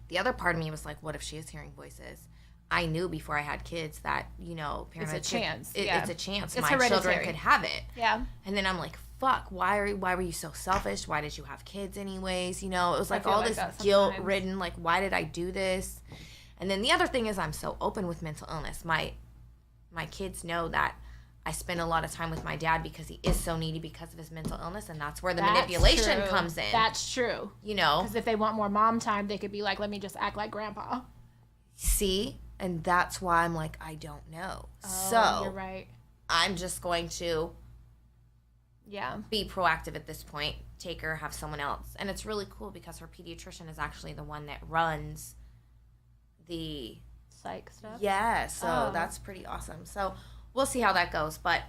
the other part of me was like, what if she is hearing voices? I knew before I had kids that, parents... It's a chance. It's a chance. It's my hereditary. Children could have it. Yeah. And then I'm like, fuck, why were you so selfish? Why did you have kids anyways? It was like all this guilt-ridden, like, why did I do this? And then the other thing is I'm so open with mental illness. My kids know that I spend a lot of time with my dad because he is so needy because of his mental illness, and that's where the manipulation comes in. That's true. Because if they want more mom time, they could be like, let me just act like grandpa. See? And that's why I'm like, I don't know. Oh, so you're right. I'm just going to be proactive at this point. Take her, have someone else. And it's really cool because her pediatrician is actually the one that runs the psych stuff. Yeah, so that's pretty awesome. So we'll see how that goes. But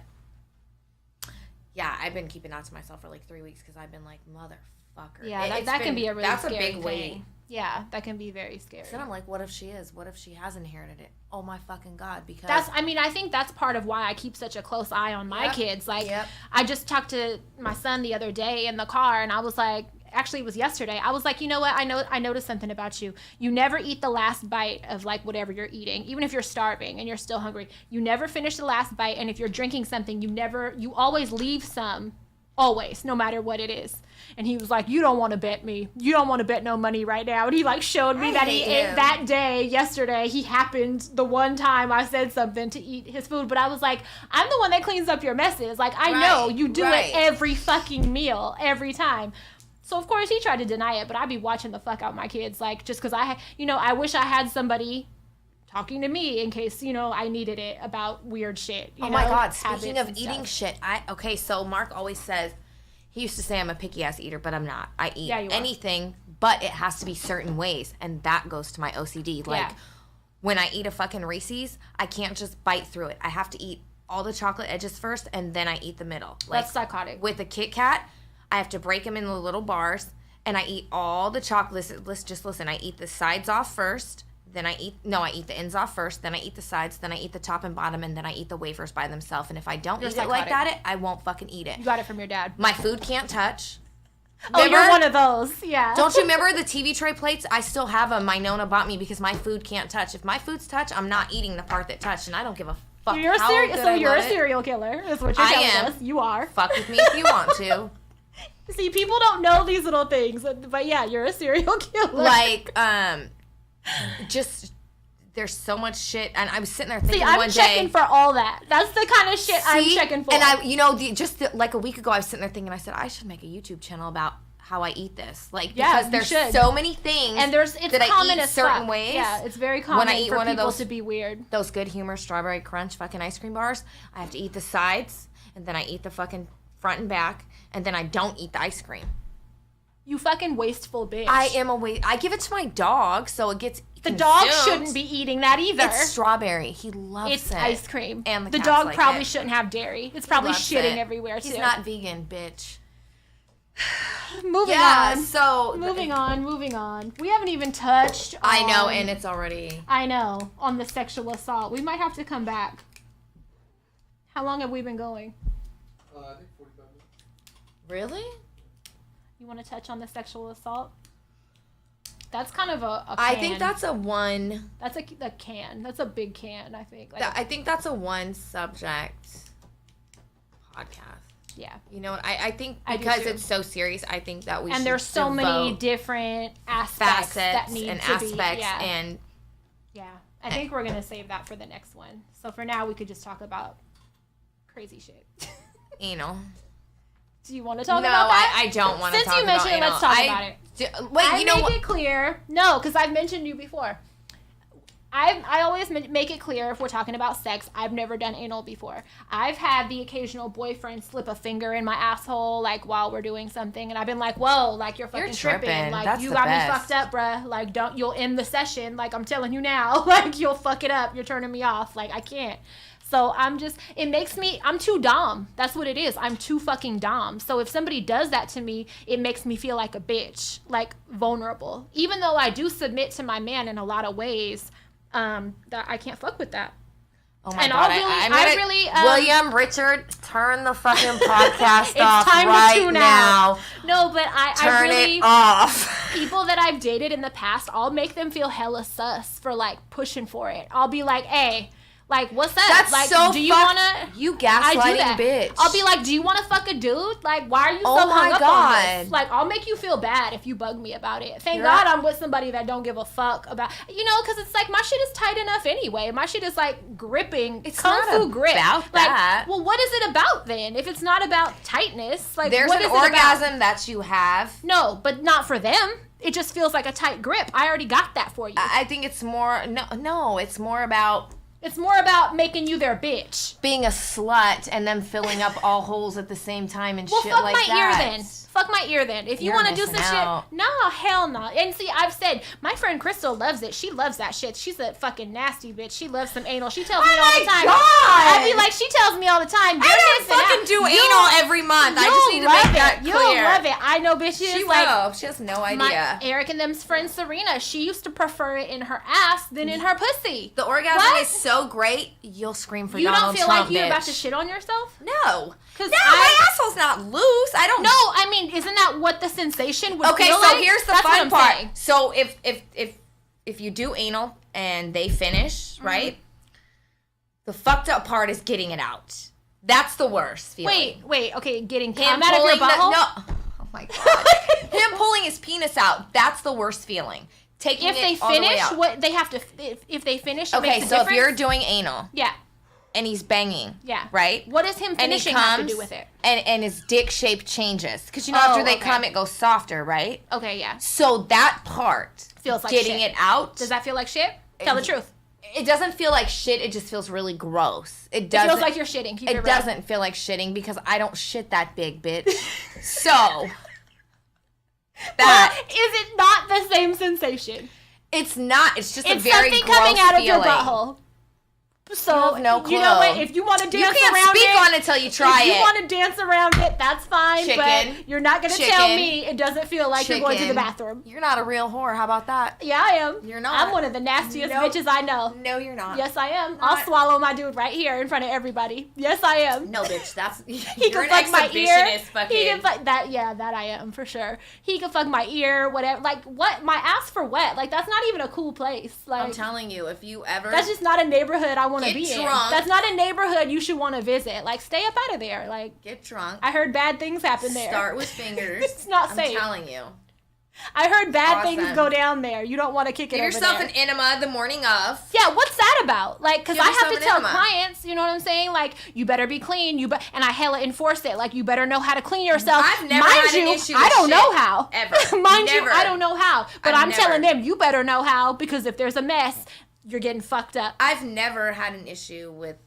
yeah, I've been keeping that to myself for like 3 weeks because I've been like, motherfucker. Yeah, that can be a really scary a big thing. weight. Yeah, that can be very scary. So I'm like, what if she is? What if she has inherited it? Oh my fucking God. Because I think that's part of why I keep such a close eye on my kids. Like, I just talked to my son the other day in the car and I was like, actually it was yesterday. I was like, you know what? I noticed something about you. You never eat the last bite of like whatever you're eating, even if you're starving and you're still hungry. You never finish the last bite. And if you're drinking something, you always leave some, always, no matter what it is. And he was like, you don't want to bet me. You don't want to bet no money right now. And he like showed me that he ate that day, yesterday. He happened the one time I said something to eat his food. But I was like, I'm the one that cleans up your messes. Like, I know you do it every fucking meal, every time. So, of course, he tried to deny it. But I'd be watching the fuck out my kids. Like, just because I wish I had somebody talking to me in case, I needed it about weird shit. Oh my God. Speaking of eating shit, so Mark always says, he used to say I'm a picky ass eater, but I'm not. I eat anything, but it has to be certain ways. And that goes to my OCD. Like, when I eat a fucking Reese's, I can't just bite through it. I have to eat all the chocolate edges first, and then I eat the middle. Like, that's psychotic. With a Kit Kat, I have to break them into little bars, and I eat all the chocolate. Listen, I eat the sides off first. Then I eat the ends off first, then I eat the sides, then I eat the top and bottom, and then I eat the wafers by themselves. And if I don't eat it like that, I won't fucking eat it. You got it from your dad. My food can't touch. Remember? Oh, you're one of those, yeah. Don't you remember the TV tray plates? I still have them. My Nona bought me because my food can't touch. If my food's touch, I'm not eating the part that touched, and I don't give a fuck you're a serial killer, is what you're telling us. You are. Fuck with me if you want to. See, people don't know these little things, but yeah, you're a serial killer. Like, just there's so much shit, and I was sitting there thinking I'm checking for all that. That's the kind of shit I'm checking for. And I, like a week ago, I was sitting there thinking, I said I should make a YouTube channel about how I eat this, like because there's so many things, and it's that common I eat as certain fuck. ways. Yeah, it's very common when I eat for one people of those, to be weird. Those Good Humor strawberry crunch fucking ice cream bars, I have to eat the sides, and then I eat the fucking front and back, and then I don't eat the ice cream. You fucking wasteful bitch. I give it to my dog, so it gets The consumed. dog shouldn't be eating that either. It's strawberry. He loves It's it. ice cream. And the the cats dog like probably it. shouldn't have dairy. It's probably Loves shitting it. everywhere, too. He's not vegan, bitch. Moving Yeah, on. so... Moving on. We haven't even touched on... I know, and it's already... I know, on the sexual assault. We might have to come back. How long have we been going? I think 45 minutes. Really? You want to touch on the sexual assault? That's kind of a can. I think that's a one... That's a can. That's a big can, I think. Like, I think that's a one subject podcast. yeah. You know what? I think I do because too. it's so serious, I think that we should And there's so many devote different aspects that facets need and to aspects be. Yeah. and... Yeah. I think we're going to save that for the next one. So for now, we could just talk about crazy shit. Anal. Do you want to talk No, about that? I don't want to Since talk you about mentioned it, anal. let's talk about it. Wait, I you know make what? it clear. No, because I've mentioned you before. I always make it clear if we're talking about sex, I've never done anal before. I've had the occasional boyfriend slip a finger in my asshole, like, while we're doing something, and I've been like, whoa, like, you're fucking tripping. Like, That's you the got best. me fucked up, bruh. Like, you'll end the session. Like, I'm telling you now. Like, you'll fuck it up. You're turning me off. Like, I can't. So I'm too dom. That's what it is. I'm too fucking dom. So if somebody does that to me, it makes me feel like a bitch, like vulnerable. Even though I do submit to my man in a lot of ways, that I can't fuck with that. Oh my And God. I'm I'm really, William, Richard, turn the fucking podcast It's off time to right tune now. out. No, but I Turn really, it off. people that I've dated in the past, I'll make them feel hella sus for like pushing for it. I'll be like, hey, like, what's up? That's like, so do you fucked. wanna? You I do gaslighting that. bitch. I'll be like, do you want to fuck a dude? Like, why are you so Oh my hung up on God. this? Like, I'll make you feel bad if you bug me about it. Thank You're God not- I'm with somebody that don't give a fuck about, because it's like my shit is tight enough anyway. My shit is like gripping, It's kung not fu grip. about like, that. well, what is it about then? If it's not about tightness, like, There's what an is it about? orgasm that you have. No, but not for them. It just feels like a tight grip. I already got that for you. I think it's more, no, it's more about It's more about making you their bitch. being a slut and then filling up all holes at the same time and Well, shit fuck like my that. ear then. Fuck my ear then. If you You're want to do some missing out. shit, no, hell no. And see, I've said my friend Crystal loves it. She loves that shit. She's a fucking nasty bitch. She loves some anal. She tells me all the time. God! I be like, she tells me all the time. I don't fucking do anal every month. I just need to make that clear. You'll love it. I know bitches She like will. She has no my idea. Eric and them's friend Serena. She used to prefer it in her ass than in her pussy. The orgasm What? is so great, you'll scream for You Donald don't feel Trump, like you're bitch. about to shit on yourself? No. 'Cause No, I- my asshole's not loose. I don't. No, I mean, isn't that what the sensation would Okay, feel so like? here's the That's what fun I'm part. saying. So if you do anal and they finish, Mm-hmm. right? The fucked up part is getting it out. That's the worst feeling. Wait, okay, getting Him cum out of your pulling butthole? no. Oh my God. Him pulling his penis out. That's the worst feeling. Taking If they it all the way finish, out. what they have to, if they finish, it Okay, makes a so if difference? you're doing anal yeah, and he's banging, yeah, right? What does him And he finishing have to comes, do with it? and his dick shape changes. Because you know Oh, after they okay. come, it goes softer, right? Okay, yeah. So that part, Feels like getting shit. it out, Does that feel like shit? Tell the truth. it doesn't feel like shit. It just feels really gross. It It doesn't. feels like you're shitting. Keep it It real. doesn't feel like shitting because I don't shit that big, bitch. So that But is it not the same sensation? it's not. It's just a It's very something gross coming out of your feeling. butthole. So You have no you know what? clue. If you want to dance You can't around speak it, on it until you try if you it. want to dance around it, that's fine. Chicken. But you're not going to tell Chicken. me it doesn't feel like you're going to the Chicken. bathroom. You're not a real whore. How about that? Yeah, I am. You're not. I'm one of the nastiest Nope. bitches I know. No, you're not. Yes, I am. Not- I'll swallow my dude right here in front of everybody. Yes, I am. No, bitch. That's He you're can an fuck my ear. exhibitionist. Fucking. He can fuck that. Yeah, that I am for sure. He can fuck my ear, whatever. Like what? My ass for what? Like that's not even a cool place. Like I'm telling you, if you ever that's just not a neighborhood I want to Get be in. drunk. That's not a neighborhood you should want to visit. Like stay up out of there. Like get drunk, I heard bad things happen there. start with fingers. It's not I'm safe. telling you. I heard bad Awesome. things go down there. You don't want to kick it Get over yourself there. an enema the morning of. Yeah, what's that about? Like, because Give I have yourself to an tell enema. clients, you know what I'm saying? Like, you better be clean. And I hella enforce it. Like, you better know how to clean yourself. I've never Mind had an you, issue I with don't shit, know how. ever. Mind Never. you, I don't know how. But I've I'm telling never. them, you better know how because if there's a mess, you're getting fucked up. I've never had an issue with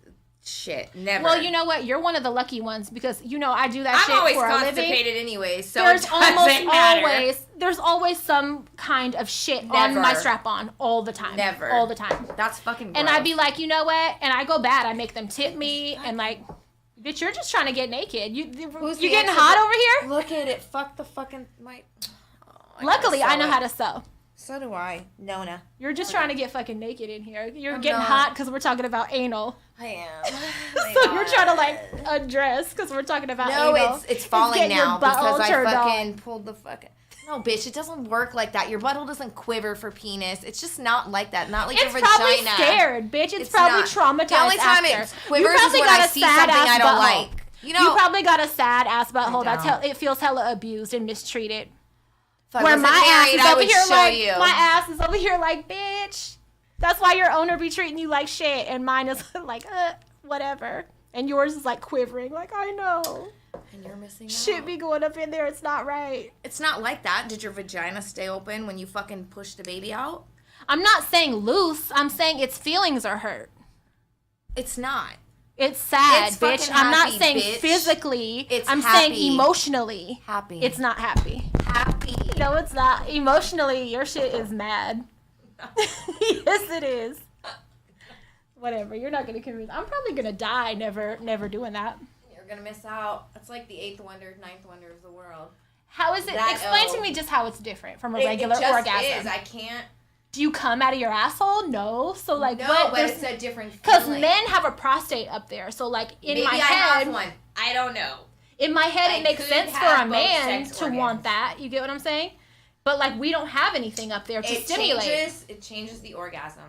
Shit, never. Well, you know what? You're one of the lucky ones because I do that shit I'm always for a living. constipated anyway, so There's it doesn't matter. There's always some kind of shit on my strap-on all the time. Never. All the time. That's fucking gross. And I'd be like, you know what? And I go bad. I make them tip me and like, bitch, you're just trying to get naked. You getting hot over here? Look at it. Fuck the fucking Luckily, I know how to sew. So do I. Nona. You're just trying to get fucking naked in here. You're getting hot because we're talking about anal. I am. So you're trying to like undress because we're talking about anal. No, it's falling now because I fucking on. pulled the fucking... No, bitch, it doesn't work like that. Your butthole doesn't quiver for penis. It's just not like that. Not like your vagina. It's probably scared, bitch. It's probably not. traumatized. The only time after. it quivers is when I see something I don't like. You probably got a sad ass butthole. It feels hella abused and mistreated. Where my ass is over here like, my ass is over here like, bitch. That's why your owner be treating you like shit, and mine is like, whatever. And yours is like quivering, like, I know. And you're missing out. Shit be going up in there. It's not right. It's not like that. Did your vagina stay open when you fucking pushed the baby out? I'm not saying loose. I'm saying its feelings are hurt. It's not. It's sad, it's bitch. Happy, I'm not saying bitch. physically. I'm happy. saying emotionally. Happy. It's not happy. Happy. No, it's not. Emotionally, your shit is mad. Yes, it is. Whatever. You're not going to convince. I'm probably going to die never doing that. You're going to miss out. It's like the 8th wonder, 9th wonder of the world. How is it? Explain to me just how it's different from a regular orgasm. It is. I can't. Do you come out of your asshole? No. So like no, what? But it's a different feeling. Because men have a prostate up there. So like Maybe my head. I have one. I don't know. In my head, it makes sense for a man to want that. You get what I'm saying? But like we don't have anything up there to stimulate. It changes the orgasm.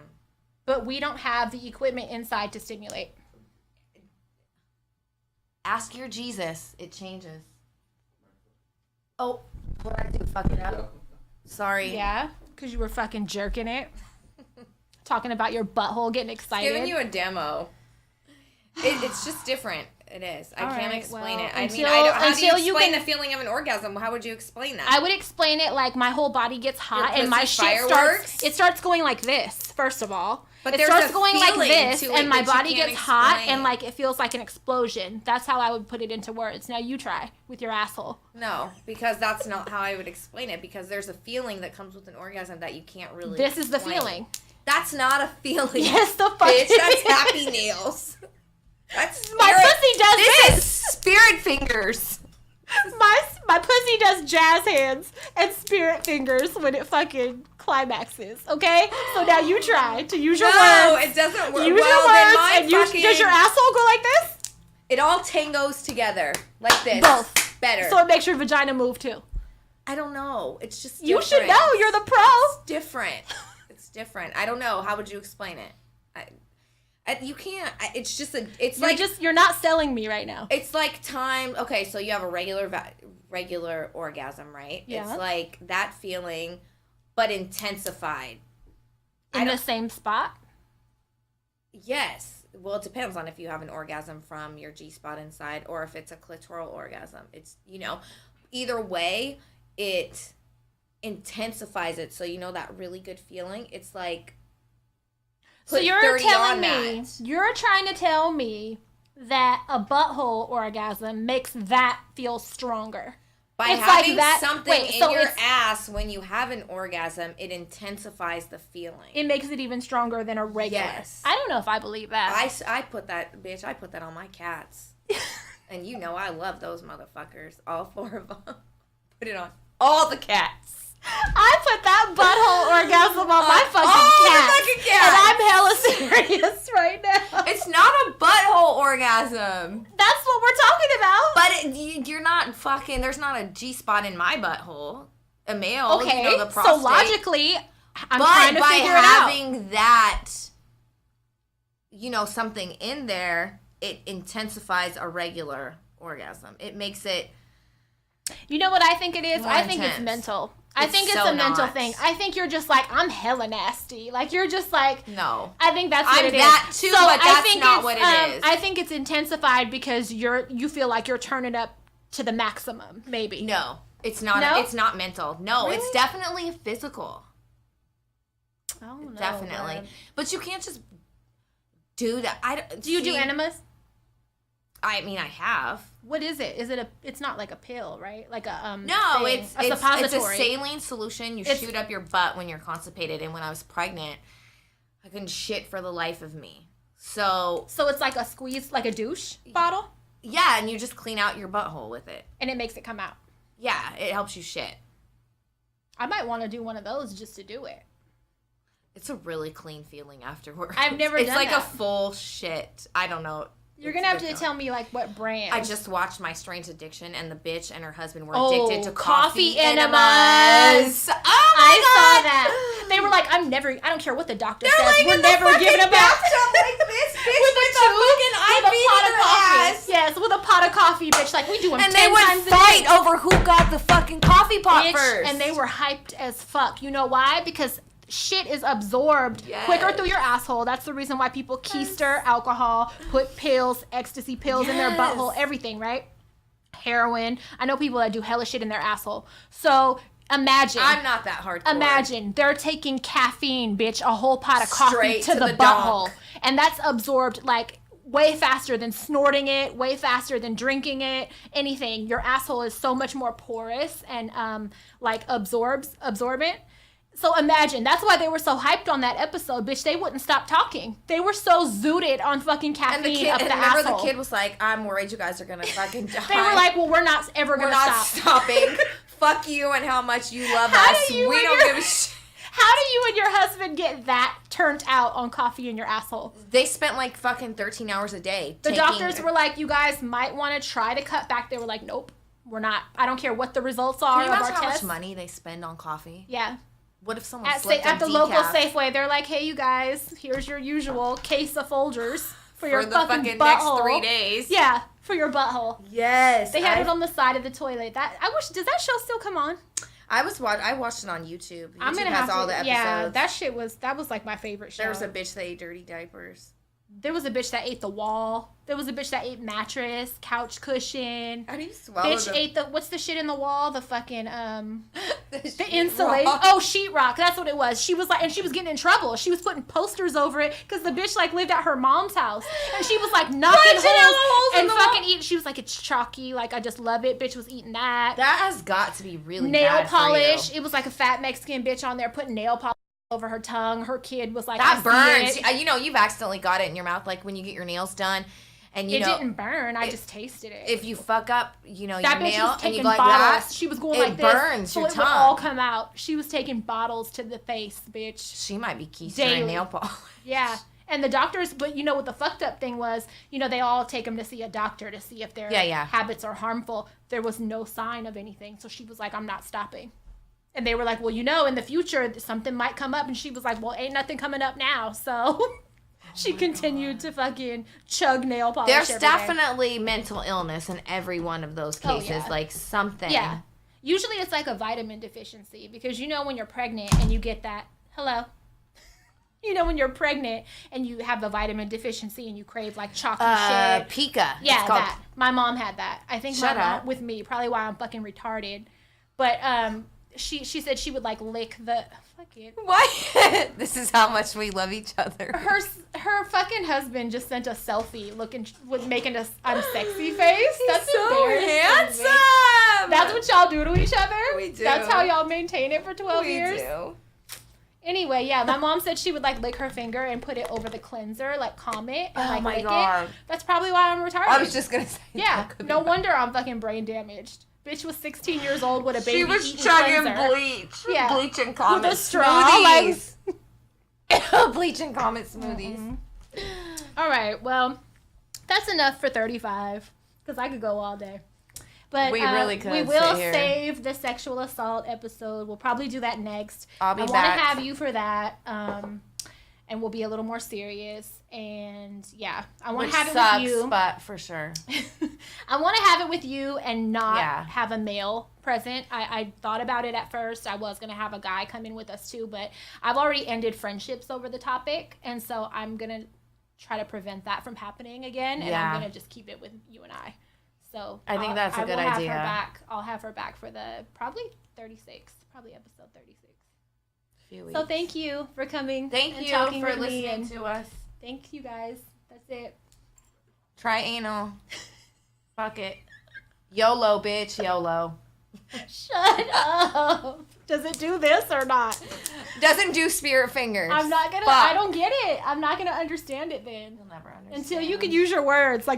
But we don't have the equipment inside to stimulate. Ask your Jesus. It changes. Oh, what did I do? Fuck it up. Sorry. Yeah, because you were fucking jerking it. Talking about your butthole getting excited. Giving you a demo. It's just different. It is. I can't explain it. I mean, how do you explain the feeling of an orgasm? How would you explain that? I would explain it like my whole body gets hot and my shit starts going like this, first of all. But it starts going like this and my body gets hot and like it feels like an explosion. That's how I would put it into words. Now you try with your asshole. No, because that's not how I would explain it, because there's a feeling that comes with an orgasm that you can't really This is the feeling. That's not a feeling. Yes, the fuck bitch, that's happy nails. That's spirit. My pussy does this. Is spirit fingers. My pussy does jazz hands and spirit fingers when it fucking climaxes. Okay, so now you try to use your words. No, it doesn't work. Use your words and does your asshole go like this? It all tangos together like this. Both better. So it makes your vagina move too. I don't know. It's just different. You should know. You're the pro. It's different. It's different. I don't know. How would you explain it? You can't. It's just you're not selling me right now. It's like time. Okay, so you have a regular orgasm, right? Yeah. It's like that feeling, but intensified. In the same spot? Yes. Well, it depends on if you have an orgasm from your G-spot inside or if it's a clitoral orgasm. It's, either way, it intensifies it. So, that really good feeling. It's like... So you're telling me, you're trying to tell me that a butthole orgasm makes that feel stronger. By having something in your ass when you have an orgasm, it intensifies the feeling. It makes it even stronger than a regular. Yes. I don't know if I believe that. I put that on my cats. And I love those motherfuckers. All 4 of them. Put it on all the cats. I put that butthole orgasm on my fucking cat. And I'm hella serious right now. It's not a butthole orgasm. That's what we're talking about. But you're not fucking, there's not a G-spot in my butthole. A male, okay, the prostate. So logically, I'm trying to figure it out. But by having that, something in there, it intensifies a regular orgasm. It makes it... You know what I think it is? I think intense. It's mental. I think it's a mental thing. I think you're just like, I'm hella nasty. Like, you're just like... No. I think that's what it is. I'm that too, but that's not what it is. I think it's intensified because you feel like you're turning up to the maximum, maybe. No. It's not. No? It's not mental. No, really? It's definitely physical. I don't know. Definitely. But you can't just Dude, Do you do enemas? I mean, I have. What is it? Is it it's not like a pill, right? Like a No, thing. it's suppository. a saline solution you shoot up your butt when you're constipated. And when I was pregnant, I couldn't shit for the life of me. So it's like a squeeze, like a douche bottle? Yeah, and you just clean out your butthole with it. And it makes it come out. Yeah, it helps you shit. I might want to do one of those just to do it. It's a really clean feeling afterwards. I've never done that. It's like a full shit. I don't know. You're going to have to tell me, like, what brand. I just watched My Strange Addiction, and the bitch and her husband were addicted to coffee enemas. Oh, my God. saw that. They were like, I don't care what the doctor says. Like we're never giving them back. Like this bitch with a fucking IV in their ass. Yes, with a pot of coffee, bitch. Like, we do them and 10 they would times fight over who got the fucking coffee pot bitch, first. And they were hyped as fuck. You know why? Because shit is absorbed quicker through your asshole. That's the reason why people keister alcohol, put pills, ecstasy pills in their butthole, everything, right? Heroin. I know people that do hella shit in their asshole. So imagine. I'm not that hardcore. Imagine they're taking caffeine, bitch, a whole pot of coffee Straight to the butthole. And that's absorbed like way faster than snorting it, way faster than drinking it, anything. Your asshole is so much more porous and like absorbent. So imagine, that's why they were so hyped on that episode, bitch. They wouldn't stop talking. They were so zooted on fucking caffeine up the asshole. Remember the kid was like, I'm worried you guys are going to fucking die. They were like, well, we're not ever going to stop. We're not stopping. Fuck you and how much you love us. We don't give a shit. How do you and your husband get that turned out on coffee in your asshole? They spent like fucking 13 hours a day. The doctors were like, you guys might want to try to cut back. They were like, nope, we're not. I don't care what the results are of our test. Can you imagine how much money they spend on coffee? Yeah. What if someone slipped at the local Safeway? They're like, hey, you guys, here's your usual case of Folgers for your fucking butthole. Next 3 days. Yeah, for your butthole. Yes. They had it on the side of the toilet. Does that show still come on? I watched it on YouTube. I'm gonna has all the episodes. Yeah, that was like my favorite show. There was a bitch that ate dirty diapers. There was a bitch that ate the wall. There was a bitch that ate mattress, couch cushion. How do you swallow Bitch ate what's the shit in the wall? The fucking the insulation. Rock. Oh, sheetrock. That's what it was. She was like, and she was getting in trouble. She was putting posters over it because the bitch like lived at her mom's house, and she was like knocking holes and fucking eating. She was like, it's chalky. Like I just love it. Bitch was eating that. That has got to be really nail bad polish. For you. It was like a fat Mexican bitch on there putting nail polish over her tongue. Her kid was like, that burns. You know, you've accidentally got it in your mouth, like when you get your nails done, and it didn't burn. I just tasted it. If you fuck up, you know, that your bitch nail was taking and you like bottles. that, She was going it like this, burns so your it tongue. would all come out. She was taking bottles to the face, bitch. She might be keystering nail polish. Yeah. And the doctors, but you know what the fucked up thing was, you know, they all take them to see a doctor to see if their habits are harmful. There was no sign of anything. So she was like, I'm not stopping. And they were like, well, you know, in the future, something might come up. And she was like, well, ain't nothing coming up now. So she continued to fucking chug nail polish. There's definitely mental illness in every one of those cases, like something. Yeah. Usually it's like a vitamin deficiency because you know when you're pregnant and you get that, you know when you're pregnant and you have the vitamin deficiency and you crave like chalky shit. Pica. Yeah, that. My mom had that. I think my mom with me, probably why I'm fucking retarded. But she said she would like lick the fucking. Why? This is how much we love each other. Her fucking husband just sent a selfie making a I'm sexy face. That's so handsome. That's what y'all do to each other. We do. That's how y'all maintain it for 12 years. We do. Anyway, yeah, my mom said she would like lick her finger and put it over the cleanser, like calm it and like lick it. That's probably why I'm retarded. I was just gonna say. Yeah, no wonder I'm fucking brain damaged. Bitch was 16 years old with a baby. She was chugging bleach. Yeah. Bleach and Comet with a straw, smoothies. Bleach and Comet smoothies. Mm-hmm. All right, well, that's enough for 35 because I could go all day. But we really could. We will save the sexual assault episode. We'll probably do that next. I'll be back. I want to have you for that. And we'll be a little more serious. And yeah, I want to have it with you. But for sure. I want to have it with you and not have a male present. I thought about it at first. I was going to have a guy come in with us too, but I've already ended friendships over the topic. And so I'm going to try to prevent that from happening again. And I'm going to just keep it with you and I. So I think that's a good idea. I'll have her back for the probably episode 36. Few weeks. So thank you for coming. Thank you for listening to us. Thank you guys. That's it. Try anal. Fuck it. YOLO, bitch. YOLO. Shut up. Does it do this or not? Doesn't do spirit fingers. I'm not gonna. Fuck. I don't get it. I'm not gonna understand it then. You'll never understand. Until you can use your words. Like